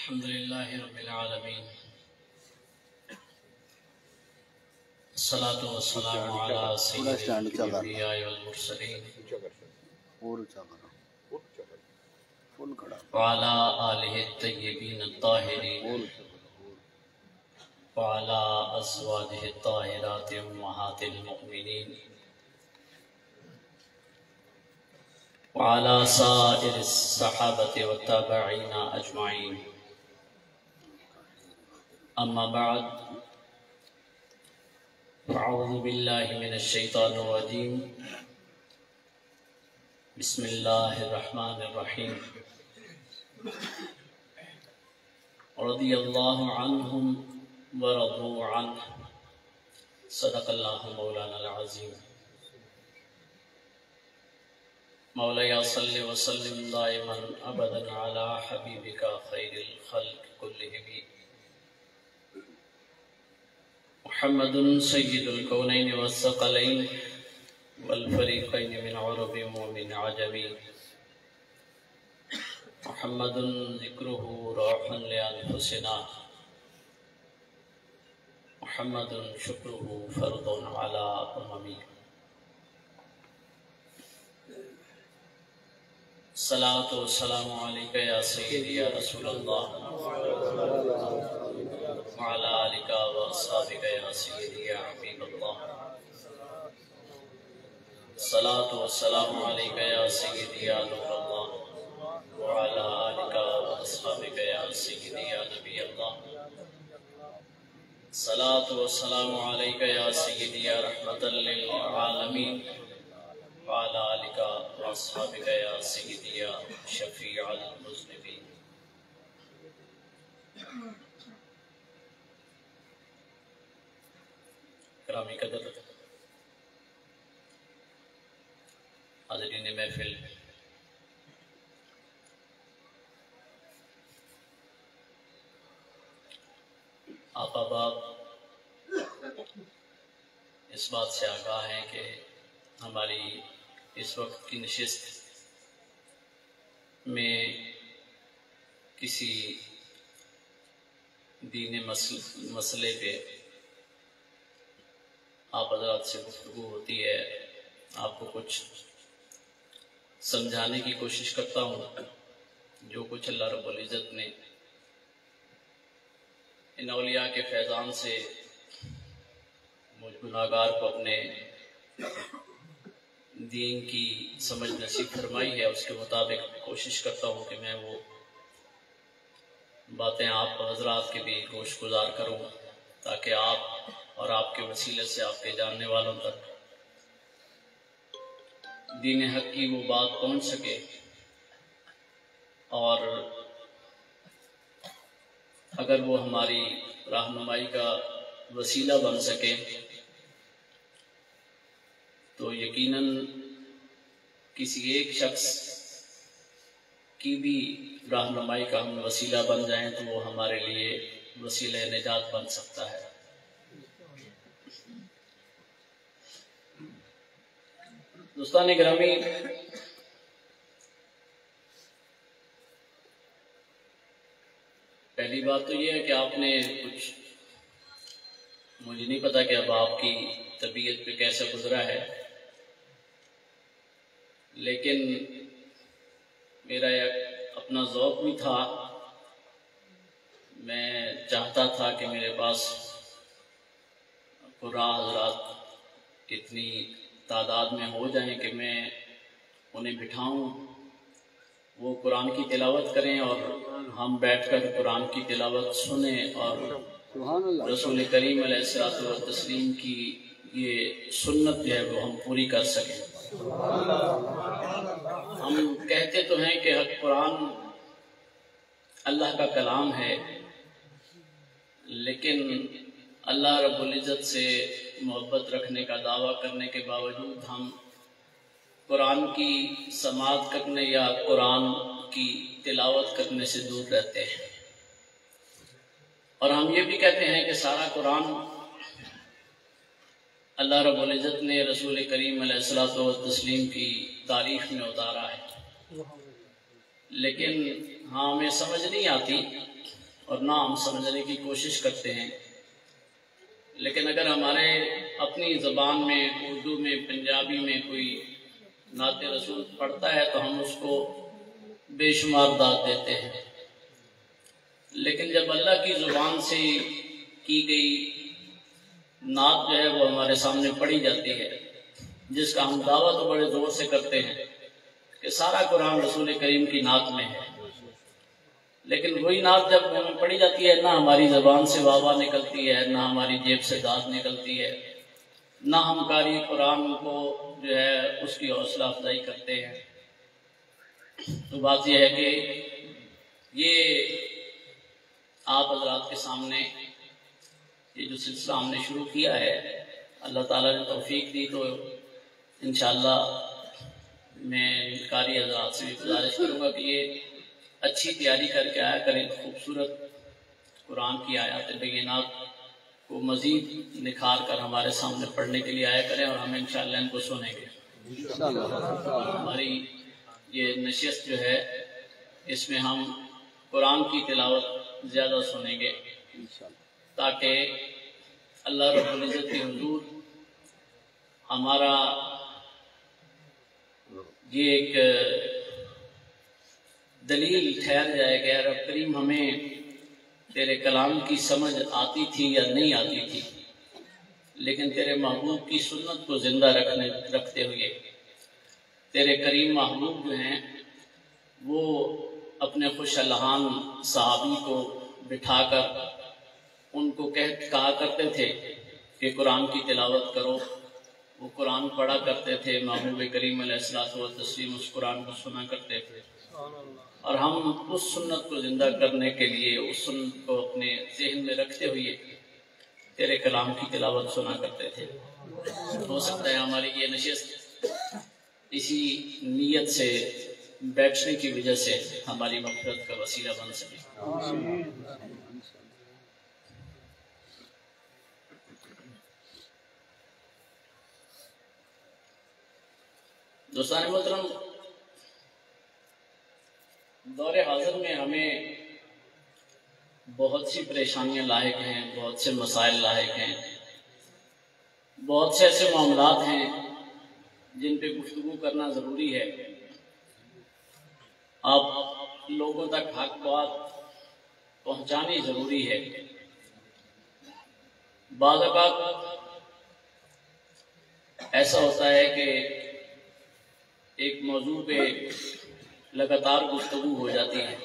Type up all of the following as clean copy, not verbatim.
الحمد لله رب العالمين الصلاة والسلام على سيد الأنبياء والمرسلين وعلى آله الطيبين الطاهرين وعلى أزواجه الطاهرات أمهات المؤمنين وعلى سائر الصحابة والتابعين أجمعين. أما بعد، أعوذ بالله من الشيطان الرجيم. بسم الله الرحمن الرحيم. رضي الله عنهم ورضوا عنه. صدق الله مولانا العظيم. مولاي صل وسلم دائما ابدا على حبيبك خير الخلق كلهم محمد سيد الكونين والثقلين والفريقين من عرب ومن عجم. محمد ذكره روح لأنفسنا، محمد شكره فرض على أممي. الصلاة والسلام عليك يا سيدي يا رسول الله وعلى آلك وأصحابك يا سيدي يا حبيب الله. الصلاة والسلام عليك يا سيدي يا نور الله وعلى آلك وأصحابك يا سيدي يا نبي الله. الصلاة والسلام عليك يا سيدي يا رحمة للعالمين وعلى آلك وأصحابك يا سيدي يا شفيع المذنبين. گرامی قدر حاضرین محفل، آپ احباب اس بات سے آگاہ ہیں کہ ہماری اس وقت کی نشست میں کسی دینی مسئلے پہ آپ حضرات سے گفتگو ہوتی ہے. آپ کو کچھ سمجھانے کی کوشش کرتا ہوں. جو کچھ اللہ رب العزت نے ان اولیاء کے فیضان سے مجھ گناہگار کو اپنے دین کی سمجھ نصیب فرمائی ہے، اس کے مطابق کوشش کرتا ہوں کہ میں وہ باتیں آپ حضرات کے بھی گوش گزار کروں، تاکہ آپ اور آپ کے وسیلے سے آپ کے جاننے والوں تک دین حق کی وہ بات پہنچ سکے، اور اگر وہ ہماری رہنمائی کا وسیلہ بن سکے تو یقیناً کسی ایک شخص کی بھی رہنمائی کا ہم وسیلہ بن جائیں تو وہ ہمارے لیے وسیلہ نجات بن سکتا ہے. دوستان گرامی، پہلی بات تو یہ ہے کہ آپ نے کچھ، مجھے نہیں پتا کہ اب آپ کی طبیعت پہ کیسے گزرا ہے، لیکن میرا ایک اپنا ذوق بھی تھا. میں چاہتا تھا کہ میرے پاس قرآن حضرات اتنی تعداد میں ہو جائیں کہ میں انہیں بٹھاؤں، وہ قرآن کی تلاوت کریں اور ہم بیٹھ کر قرآن کی تلاوت سنیں اور رسول کریم علیہ الصلوۃ والتسلیم کی یہ سنت جو ہے وہ ہم پوری کر سکیں. ہم کہتے تو ہیں کہ قرآن اللہ کا کلام ہے، لیکن اللہ رب العزت سے محبت رکھنے کا دعویٰ کرنے کے باوجود ہم قرآن کی سماعت کرنے یا قرآن کی تلاوت کرنے سے دور رہتے ہیں. اور ہم یہ بھی کہتے ہیں کہ سارا قرآن اللہ رب العزت نے رسول کریم علیہ الصلوۃ والتسلیم کی تعریف میں اتارا ہے، لیکن ہمیں سمجھ نہیں آتی اور نہ ہم سمجھنے کی کوشش کرتے ہیں، لیکن اگر ہمارے اپنی زبان میں، اردو میں، پنجابی میں کوئی نعت رسول پڑھتا ہے تو ہم اس کو بے شمار داد دیتے ہیں، لیکن جب اللہ کی زبان سے کی گئی نعت جو ہے وہ ہمارے سامنے پڑھی جاتی ہے، جس کا ہم دعویٰ تو بڑے زور سے کرتے ہیں کہ سارا قرآن رسول کریم کی نعت میں ہے، لیکن وہی نعت جب ہمیں پڑھی جاتی ہے نہ ہماری زبان سے واہ واہ نکلتی ہے، نہ ہماری جیب سے داد نکلتی ہے، نہ ہم قاری قرآن کو جو ہے اس کی حوصلہ افزائی کرتے ہیں۔ تو بات یہ ہے کہ یہ آپ حضرات کے سامنے یہ جو سلسلہ ہم نے شروع کیا ہے، اللہ تعالیٰ نے توفیق دی تو انشاءاللہ میں قاری حضرات سے بھی گزارش کروں گا کہ یہ اچھی تیاری کر کے آیا کریں، خوبصورت قرآن کی آیات بینات کو مزید نکھار کر ہمارے سامنے پڑھنے کے لیے آیا کریں، اور ہم انشاءاللہ ان کو سنیں گے۔ ہماری یہ نشست جو ہے اس میں ہم قرآن کی تلاوت زیادہ سنیں گے، تاکہ اللہ رب العزت کے حضور ہمارا یہ ایک دلیل ٹھہر جائے کہ رب کریم ہمیں تیرے کلام کی سمجھ آتی تھی یا نہیں آتی تھی، لیکن تیرے محبوب کی سنت کو زندہ رکھتے ہوئے تیرے کریم محبوب جو ہیں وہ اپنے خوش الحان صحابی کو بٹھا کر ان کو کہا کرتے تھے کہ قرآن کی تلاوت کرو، وہ قرآن پڑھا کرتے تھے، محبوب کریم علیہ الصلوۃ والتسلیم اس قرآن کو سنا کرتے تھے، اور ہم اس سنت کو زندہ کرنے کے لیے اس سنت کو اپنے ذہن میں رکھتے ہوئے تیرے کلام کی تلاوت سنا کرتے تھے۔ ہو سکتا ہے ہماری یہ نشست اسی نیت سے بیٹھنے کی وجہ سے ہماری مغفرت کا وسیلہ بن سکے۔ دوستان محترم، دور حاضر میں ہمیں بہت سی پریشانیاں لاحق ہیں، بہت سے مسائل لاحق ہیں، بہت سے ایسے معاملات ہیں جن پہ گفتگو کرنا ضروری ہے۔ آپ لوگوں تک حق بات پہنچانی ضروری ہے۔ بعض اوقات ایسا ہوتا ہے کہ ایک موضوع پہ لگاتار گفتگو ہو جاتی ہے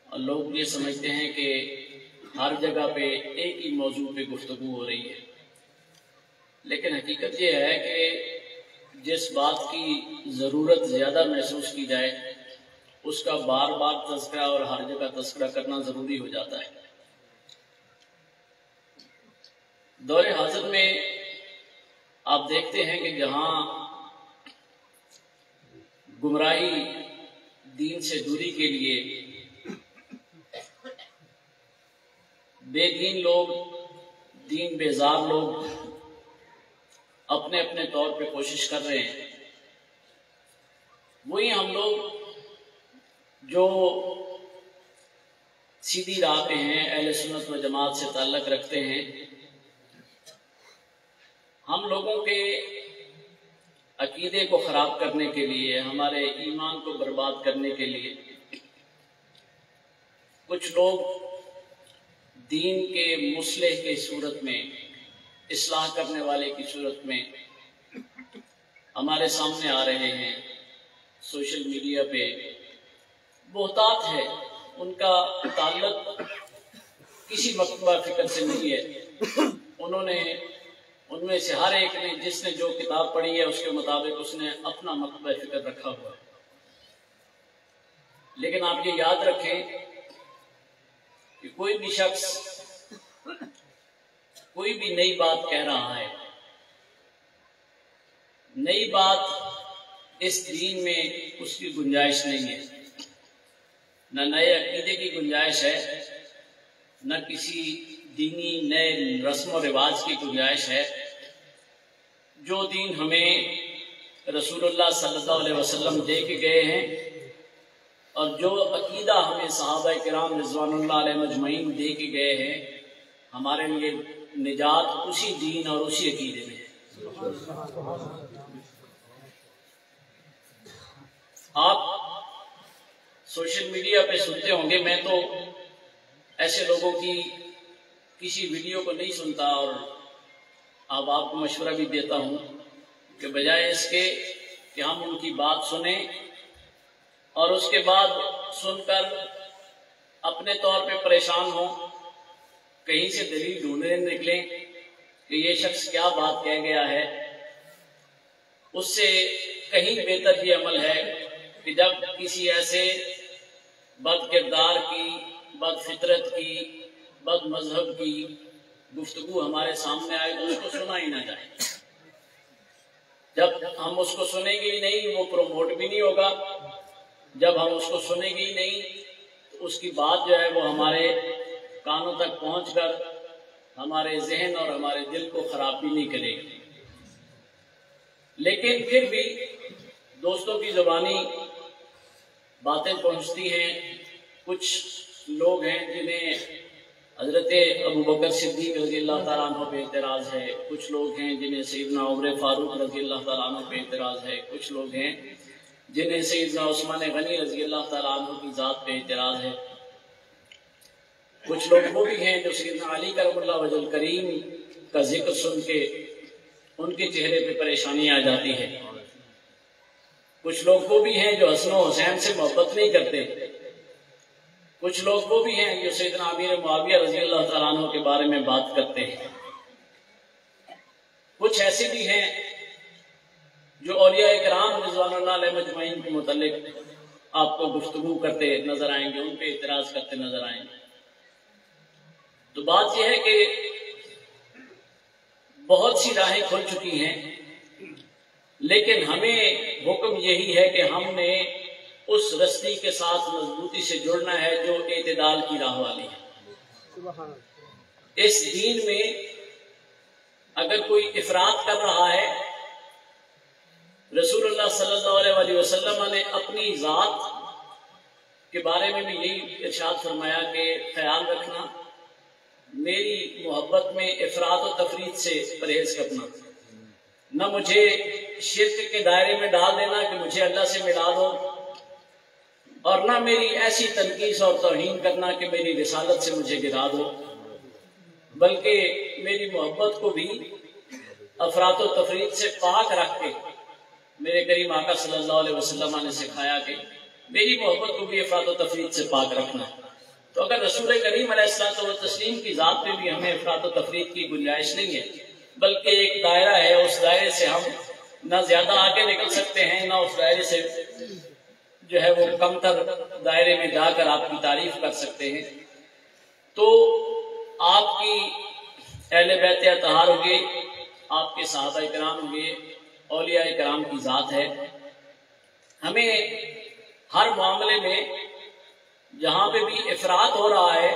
اور لوگ یہ سمجھتے ہیں کہ ہر جگہ پہ ایک ہی موضوع پہ گفتگو ہو رہی ہے، لیکن حقیقت یہ ہے کہ جس بات کی ضرورت زیادہ محسوس کی جائے اس کا بار بار تذکرہ اور ہر جگہ تذکرہ کرنا ضروری ہو جاتا ہے۔ دور حاضر میں آپ دیکھتے ہیں کہ جہاں گمراہی دین سے دوری کے لیے بے دین لوگ، دین بیزار لوگ اپنے اپنے طور پہ کوشش کر رہے ہیں، وہی ہم لوگ جو سیدھی راہ پہ ہیں، اہل سنت و جماعت سے تعلق رکھتے ہیں، ہم لوگوں کے عقیدے کو خراب کرنے کے لیے، ہمارے ایمان کو برباد کرنے کے لیے کچھ لوگ دین کے مصلح کی صورت میں، اصلاح کرنے والے کی صورت میں ہمارے سامنے آ رہے ہیں۔ سوشل میڈیا پہ بہتات ہے، ان کا تعلق کسی مکتبہ فکر سے نہیں ہے، ان میں سے ہر ایک نے جس نے جو کتاب پڑھی ہے اس کے مطابق اس نے اپنا مکتبہ فکر رکھا ہوا ہے۔ لیکن آپ یہ یاد رکھیں کہ کوئی بھی شخص کوئی بھی نئی بات کہہ رہا ہے، نئی بات اس دین میں اس کی گنجائش نہیں ہے، نہ نئے عقیدے کی گنجائش ہے، نہ کسی دینی نئے رسم و رواج کی گنجائش ہے۔ جو دین ہمیں رسول اللہ صلی اللہ علیہ وسلم دے کے گئے ہیں اور جو عقیدہ ہمیں صحابہ کرام رضوان اللہ علیہ مجمعین دے کے گئے ہیں، ہمارے لیے نجات اسی دین اور اسی عقیدے میں ہے۔ آپ سوشل میڈیا پہ سنتے ہوں گے، میں تو ایسے لوگوں کی کسی ویڈیو کو نہیں سنتا، اور اب آپ کو مشورہ بھی دیتا ہوں کہ بجائے اس کے کہ ہم ان کی بات سنیں اور اس کے بعد سن کر اپنے طور پہ پریشان ہوں، کہیں سے دلیل ڈھونڈنے نکلیں کہ یہ شخص کیا بات کہہ گیا ہے، اس سے کہیں بہتر یہ عمل ہے کہ جب کسی ایسے بد کردار کی، بد فطرت کی، بد مذہب کی گفتگو ہمارے سامنے آئے تو اس کو سنا ہی نہ جائے۔ جب ہم اس کو سنیں گے ہی نہیں، وہ پروموٹ بھی نہیں ہوگا۔ جب ہم اس کو سنیں گے ہی نہیں تو اس کی بات جو ہے وہ ہمارے کانوں تک پہنچ کر ہمارے ذہن اور ہمارے دل کو خراب بھی نہیں کرے گی۔ لیکن پھر بھی دوستوں کی زبانی باتیں پہنچتی ہیں۔ کچھ لوگ ہیں جنہیں حضرت ابوبکر صدیق رضی اللہ تعالیٰ عنہ پہ اعتراض ہے، کچھ لوگ ہیں جنہیں سیدنا عمر فاروق رضی اللہ تعالیٰ عنہ پہ اعتراض ہے، کچھ لوگ ہیں جنہیں سیدنا عثمان غنی رضی اللہ تعالیٰ عنہ کی ذات پہ اعتراض ہے، کچھ لوگ وہ بھی ہیں جو سیدنا علی کرم اللہ وجہ الکریم کا ذکر سن کے ان کے چہرے پہ پریشانی آ جاتی ہے، کچھ لوگ وہ بھی ہیں جو حسن و حسین سے محبت نہیں کرتے، کچھ لوگ وہ بھی ہیں جو سیدنا امیر معاویہ رضی اللہ تعالیٰ عنہ کے بارے میں بات کرتے ہیں، کچھ ایسے بھی ہیں جو اولیاء کرام رضوان اللہ علیہ مجمعین کے متعلق آپ کو گفتگو کرتے نظر آئیں گے، ان پہ اعتراض کرتے نظر آئیں گے۔ تو بات یہ ہے کہ بہت سی راہیں کھل چکی ہیں، لیکن ہمیں حکم یہی ہے کہ ہم نے اس رستی کے ساتھ مضبوطی سے جڑنا ہے جو اعتدال کی راہ والی ہے۔ اس دین میں اگر کوئی افراط کر رہا ہے، رسول اللہ صلی اللہ علیہ وسلم نے اپنی ذات کے بارے میں بھی یہی ارشاد فرمایا کہ خیال رکھنا، میری محبت میں افراط و تفریط سے پرہیز کرنا، نہ مجھے شرک کے دائرے میں ڈال دینا کہ مجھے اللہ سے ملا دو، اور نہ میری ایسی تنقیص اور توہین کرنا کہ میری رسالت سے مجھے گرا دو، بلکہ میری محبت کو بھی افراط و تفریط سے پاک رکھ کے میرے کریم آقا صلی اللہ علیہ وسلم نے سکھایا کہ میری محبت کو بھی افراط و تفریط سے پاک رکھنا۔ تو اگر رسول کریم علیہ الصلوۃ والتسلیم کی ذات پہ بھی ہمیں افراط و تفریط کی گنجائش نہیں ہے، بلکہ ایک دائرہ ہے، اس دائرے سے ہم نہ زیادہ آگے نکل سکتے ہیں، نہ اس دائرے سے جو ہے وہ کم تر دائرے میں جا کر آپ کی تعریف کر سکتے ہیں۔ تو آپ کی اہل بیت اطہار ہوگے، آپ کے صحابہ کرام ہوگے، اولیاء کرام کی ذات ہے۔ ہمیں ہر معاملے میں جہاں پہ بھی افراط ہو رہا ہے،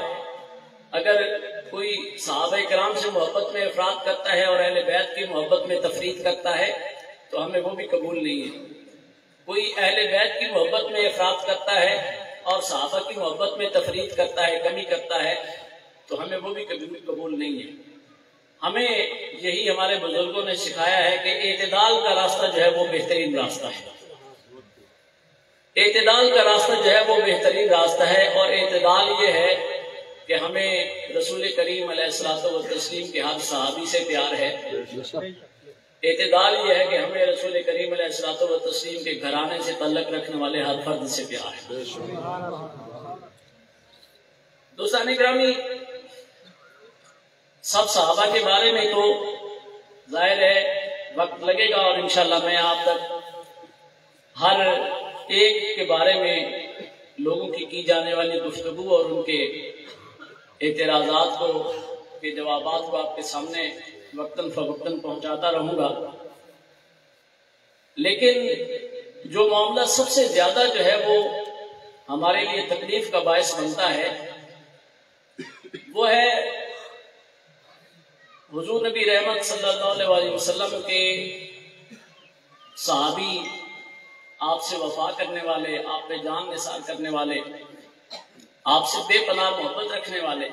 اگر کوئی صحابہ کرام سے محبت میں افراط کرتا ہے اور اہل بیت کی محبت میں تفریط کرتا ہے تو ہمیں وہ بھی قبول نہیں ہے۔ کوئی اہل بیت کی محبت میں افراط کرتا ہے اور صحابہ کی محبت میں تفریط کرتا ہے، کمی کرتا ہے، تو ہمیں وہ بھی قبول نہیں ہے۔ ہمیں یہی ہمارے بزرگوں نے سکھایا ہے کہ اعتدال کا راستہ جو ہے وہ بہترین راستہ ہے، اعتدال کا راستہ جو ہے وہ بہترین راستہ ہے، اور اعتدال یہ ہے کہ ہمیں رسول کریم علیہ الصلوۃ والتسلیم کے ہر صحابی سے پیار ہے، اعتدال یہ ہے کہ ہمیں رسول کریم علیہ الصلوۃ والتسلیم کے گھرانے سے تعلق رکھنے والے ہر فرد سے پیار ہے۔ دوستان گرامی، سب صحابہ کے بارے میں تو ظاہر ہے وقت لگے گا، اور انشاءاللہ میں آپ تک ہر ایک کے بارے میں لوگوں کی جانے والی گفتگو اور ان کے اعتراضات کو کے جوابات کو آپ کے سامنے وقتاً فوقتاً پہنچاتا رہوں گا۔ لیکن جو معاملہ سب سے زیادہ جو ہے وہ ہمارے لیے تکلیف کا باعث بنتا ہے وہ ہے حضور نبی رحمت صلی اللہ علیہ وسلم کے صحابی آپ سے وفا کرنے والے، آپ پہ جان نثار کرنے والے، آپ سے بے پناہ محبت رکھنے والے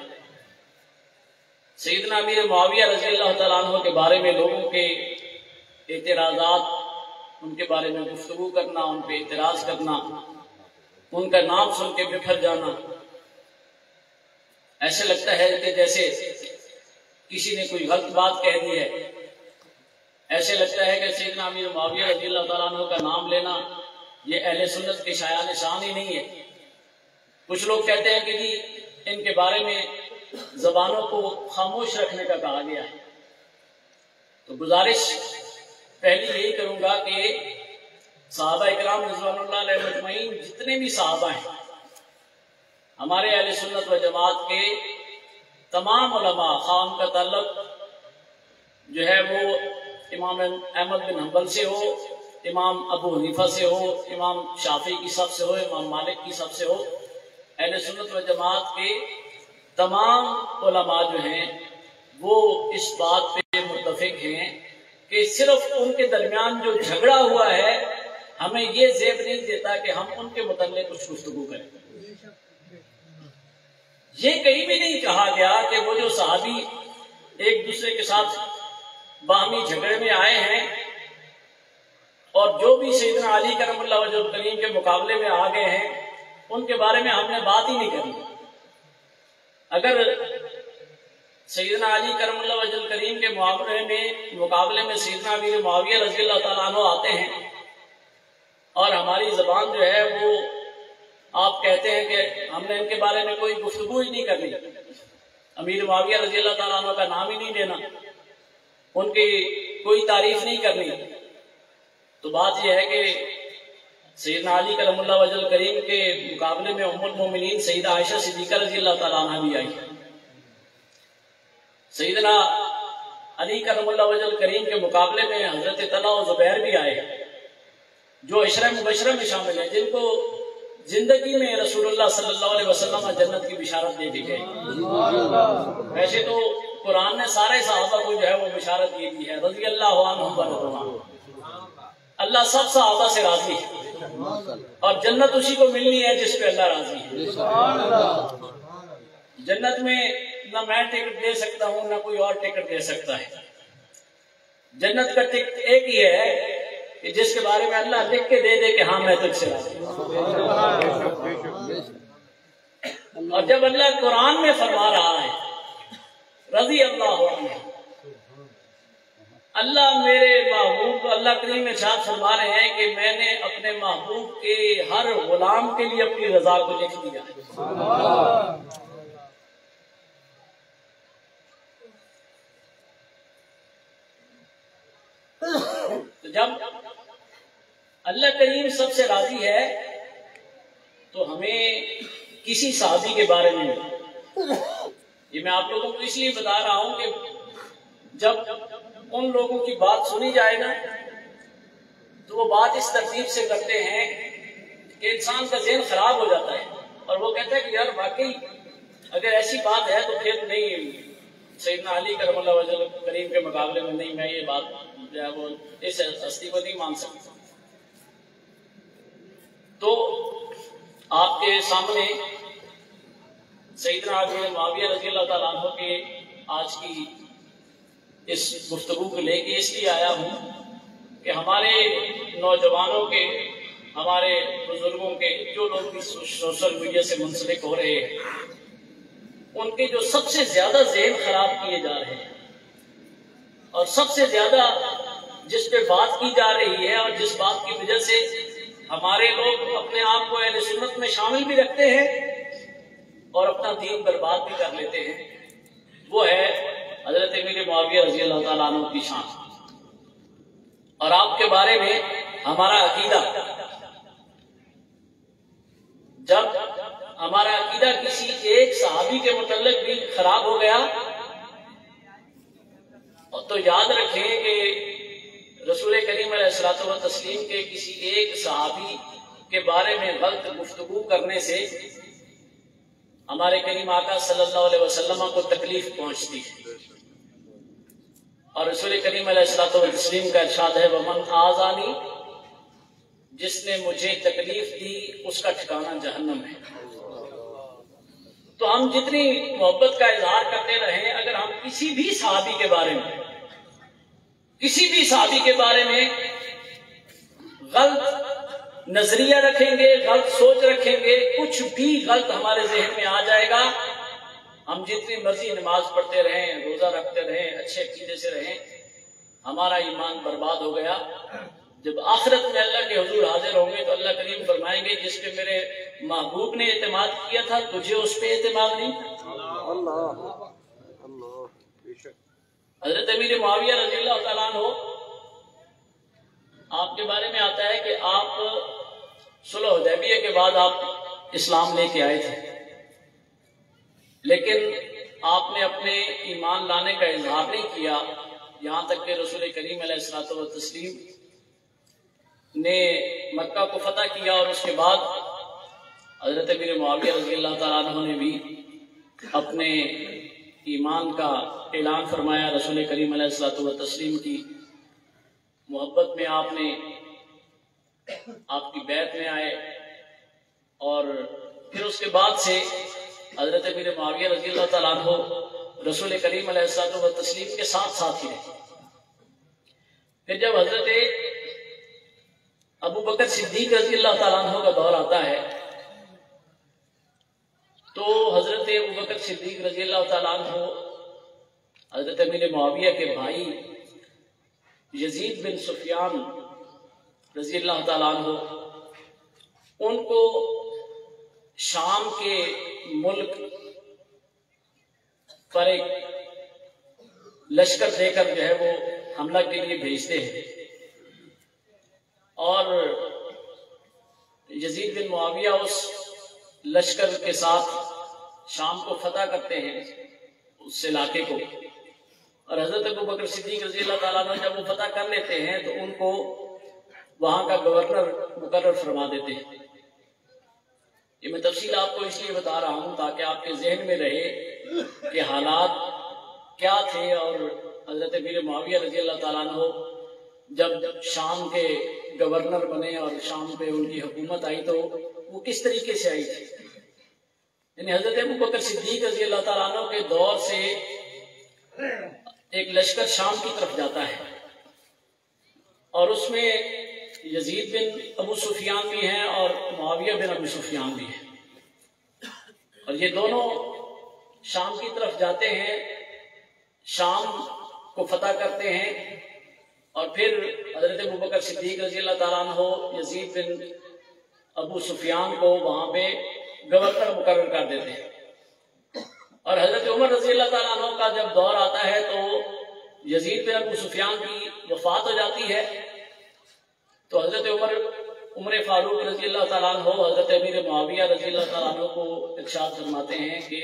سیدنا امیر معاویہ رضی اللہ تعالیٰ عنہ کے بارے میں لوگوں کے اعتراضات، ان کے بارے میں گفتگو کرنا، ان پہ اعتراض کرنا، ان کا نام سن کے بکھر جانا، ایسے لگتا ہے کہ جیسے کسی نے کوئی غلط بات کہہ دی ہے۔ ایسے لگتا ہے کہ سیدنا امیر معاویہ رضی اللہ تعالیٰ عنہ کا نام لینا یہ اہل سنت کے شایان شان ہی نہیں ہے۔ کچھ لوگ کہتے ہیں کہ جی ان کے بارے میں زبانوں کو خاموش رکھنے کا کہا گیا ہے۔ تو گزارش پہلی یہی کروں گا کہ صحابہ اکرام رضوان اللہ علیہ مجمعین جتنے بھی صحابہ ہیں، ہمارے اہل سنت و جماعت کے تمام علماء، خان کا تعلق جو ہے وہ امام احمد بن حنبل سے ہو، امام ابو حنیفہ سے ہو، امام شافعی کی صف سے ہو، امام مالک کی صف سے ہو، اہل سنت و جماعت کے تمام علماء جو ہیں وہ اس بات پہ متفق ہیں کہ صرف ان کے درمیان جو جھگڑا ہوا ہے ہمیں یہ زیب نہیں دیتا کہ ہم ان کے متعلق کچھ گفتگو کریں۔ یہ کہیں بھی نہیں کہا گیا کہ وہ جو صحابی ایک دوسرے کے ساتھ باہمی جھگڑے میں آئے ہیں اور جو بھی سیدنا علی کرم اللہ وجہ الکریم کے مقابلے میں آ گئے ہیں ان کے بارے میں ہم نے بات ہی نہیں کرنی۔ اگر سیدنا علی کرم اللہ وجہ الکریم کے مقابلے میں سیدنا امیر معاویہ رضی اللہ تعالیٰ عنہ آتے ہیں اور ہماری زبان جو ہے وہ آپ کہتے ہیں کہ ہم نے ان کے بارے میں کوئی گفتگو ہی نہیں کرنی، امیر معاویہ رضی اللہ تعالیٰ عنہ کا نام ہی نہیں لینا، ان کی کوئی تعریف نہیں کرنی، تو بات یہ ہے کہ سیدنا علی کرم اللہ وجہ الکریم کے مقابلے میں ام المومنین سیدہ عائشہ صدیقہ رضی اللہ تعالیٰ عنہ بھی آئی، سیدنا علی کرم اللہ وجہ الکریم کے مقابلے میں حضرت طلحہ و زبیر بھی آئے جو عشرہ مبشرہ میں شامل ہیں، جن کو زندگی میں رسول اللہ صلی اللہ علیہ وسلم جنت کی بشارت دے دی گئی۔ ویسے تو قرآن نے سارے صحابہ کو جو ہے وہ بشارت دے دی ہے، رضی اللہ عنہم ورضوا عنہ، اللہ سب صحابہ سے راضی ہے اور جنت اسی کو ملنی ہے جس پہ اللہ راضی ہے۔ جنت میں نہ میں ٹکٹ دے سکتا ہوں نہ کوئی اور ٹکٹ دے سکتا ہے، جنت کا ٹکٹ ایک ہی ہے کہ جس کے بارے میں اللہ لکھ کے دے دے کہ ہاں میں تجھ سے راضی ہوں۔ اور جب اللہ قرآن میں فرما رہا ہے رضی اللہ عنہ، اللہ میرے محبوب کو، اللہ کریم ارشاد فرما رہے ہیں کہ میں object اپنے محبوب کے ہر غلام کے لیے اپنی رضا کو لکھ دیا ہے۔ تو جب اللہ کریم سب سے راضی ہے تو ہمیں کسی صحابی کے بارے میں، یہ میں آپ لوگوں کو اس لیے بتا رہا ہوں کہ جب ان لوگوں کی بات سنی جائے گا تو وہ بات اس ترتیب سے کرتے ہیں کہ انسان کا ذہن خراب ہو جاتا ہے اور وہ کہتا ہے کہ یار واقعی اگر ایسی بات ہے تو پھر نہیں، سیدنا علی کرم اللہ وجہ کریم کے مقابلے میں نہیں، میں یہ بات جو ہے وہ اس ہستی کو نہیں مان سکتا۔ تو آپ کے سامنے سیدنا امیر معاویہ رضی اللہ تعالیٰ عنہ کے آج کی اس گفتگو کو لے کے اس لیے آیا ہوں کہ ہمارے نوجوانوں کے، ہمارے بزرگوں کے، جو لوگ بھی سوشل میڈیا سے منسلک ہو رہے ہیں، ان کے جو سب سے زیادہ ذہن خراب کیے جا رہے ہیں اور سب سے زیادہ جس پہ بات کی جا رہی ہے اور جس بات کی وجہ سے ہمارے لوگ اپنے آپ کو اہل سنت میں شامل بھی رکھتے ہیں اور اپنا دین برباد بھی کر لیتے ہیں، وہ ہے حضرت امیر معاویہ رضی اللہ تعالیٰ عنہ کی شان اور آپ کے بارے میں ہمارا عقیدہ۔ جب ہمارا عقیدہ کسی ایک صحابی کے متعلق بھی خراب ہو گیا تو یاد رکھیں کہ رسول کریم علیہ الصلوۃ والتسلیم کے کسی ایک صحابی کے بارے میں غلط گفتگو کرنے سے ہمارے کریم آقا صلی اللہ علیہ وسلم کو تکلیف پہنچتی ہے، اور رسول کریم علیہ الصلوۃ والتسلیم کا ارشاد ہے وَمَنْ آذَانِي، جس نے مجھے تکلیف دی اس کا ٹھکانہ جہنم ہے۔ تو ہم جتنی محبت کا اظہار کرتے رہیں، اگر ہم کسی بھی صحابی کے بارے میں غلط نظریہ رکھیں گے، غلط سوچ رکھیں گے، کچھ بھی غلط ہمارے ذہن میں آ جائے گا، ہم جتنی مرضی نماز پڑھتے رہیں، روزہ رکھتے رہیں، اچھے عقیدے سے رہیں، ہمارا ایمان برباد ہو گیا۔ جب آخرت میں اللہ کے حضور حاضر ہوں گے تو اللہ کریم فرمائیں گے جس پہ میرے محبوب نے اعتماد کیا تھا تجھے اس پہ اعتماد نہیں تھا۔ حضرت امیر معاویہ رضی اللہ تعالیٰ عنہ، آپ کے بارے میں آتا ہے کہ آپ صلح حدیبیہ کے بعد آپ اسلام لے کے آئے تھے، لیکن آپ نے اپنے ایمان لانے کا اظہار نہیں کیا، یہاں تک کہ رسول کریم علیہ الصلوۃ والتسلیم نے مکہ کو فتح کیا، اور اس کے بعد حضرت امیر معاویہ رضی اللہ تعالیٰ عنہ نے بھی اپنے ایمان کا اعلان فرمایا۔ رسول کریم علیہ الصلوۃ والتسلیم کی محبت میں آپ نے آپ کی بیعت میں آئے، اور پھر اس کے بعد سے حضرت امیر معاویہ رضی اللہ تعالیٰ عنہ رسول کریم علیہ الصلوۃ والتسلیم کے ساتھ ہی رہے۔ پھر جب حضرت ابو بکر صدیق رضی اللہ تعالیٰ عنہ کا دور آتا ہے تو حضرت ابو بکر صدیق رضی اللہ تعالیٰ عنہ حضرت امیر معاویہ کے بھائی یزید بن سفیان رضی اللہ تعالیٰ عنہ، ان کو شام کے ملک پر ایک لشکر دے کر جو ہے وہ حملہ کے لیے بھیجتے ہیں، اور یزید بن معاویہ اس لشکر کے ساتھ شام کو فتح کرتے ہیں، اس علاقے کو، اور حضرت ابو بکر صدیق رضی اللہ تعالیٰ عنہ جب وہ فتح کر لیتے ہیں تو ان کو وہاں کا گورنر مقرر فرما دیتے ہیں۔ یہ میں تفصیل آپ کو اس لیے بتا رہا ہوں تاکہ آپ کے ذہن میں رہے کہ حالات کیا تھے، اور حضرت امیر معاویہ رضی اللہ تعالیٰ عنہ جب شام کے گورنر بنے اور شام پہ ان کی حکومت آئی تو وہ کس طریقے سے آئی تھی۔ یعنی حضرت ابو بکر صدیق رضی اللہ تعالیٰ عنہ کے دور سے ایک لشکر شام کی طرف جاتا ہے، اور اس میں یزید بن ابو سفیان بھی ہیں اور معاویہ بن ابو سفیان بھی ہیں، اور یہ دونوں شام کی طرف جاتے ہیں، شام کو فتح کرتے ہیں، اور پھر حضرت ابو بکر صدیق رضی اللہ تعالیٰ عنہ یزید بن ابو سفیان کو وہاں پہ گورنر مقرر کر دیتے ہیں، اور حضرت عمر رضی اللہ تعالیٰ عنہ کا جب دور آتا ہے تو یزید بن ابو سفیان کی وفات ہو جاتی ہے، تو حضرت عمر فاروق رضی اللہ تعالیٰ عنہ حضرت امیر معاویہ رضی اللہ تعالیٰ عنہ کو ارشاد فرماتے ہیں کہ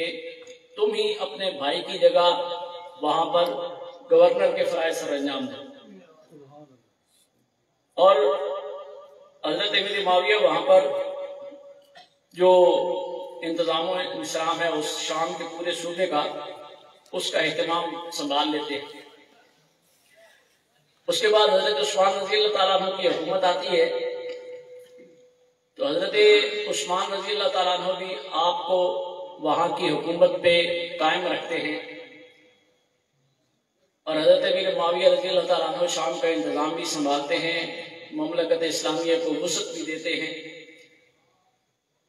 تم ہی اپنے بھائی کی جگہ وہاں پر گورنر کے فرائض سر انجام دو، اور حضرت امیر معاویہ وہاں پر جو انتظام و انصرام ہے اس شام کے پورے صوبے کا، اس کا اہتمام سنبھال لیتے ہیں۔ اس کے بعد حضرت عثمان رضی اللہ تعالیٰ عنہ کی حکومت آتی ہے، تو حضرت عثمان رضی اللہ تعالیٰ عنہ بھی آپ کو وہاں کی حکومت پہ قائم رکھتے ہیں، اور حضرت امیر معاویہ رضی اللہ تعالیٰ عنہ شام کا انتظام بھی سنبھالتے ہیں، مملکت اسلامیہ کو وسعت بھی دیتے ہیں۔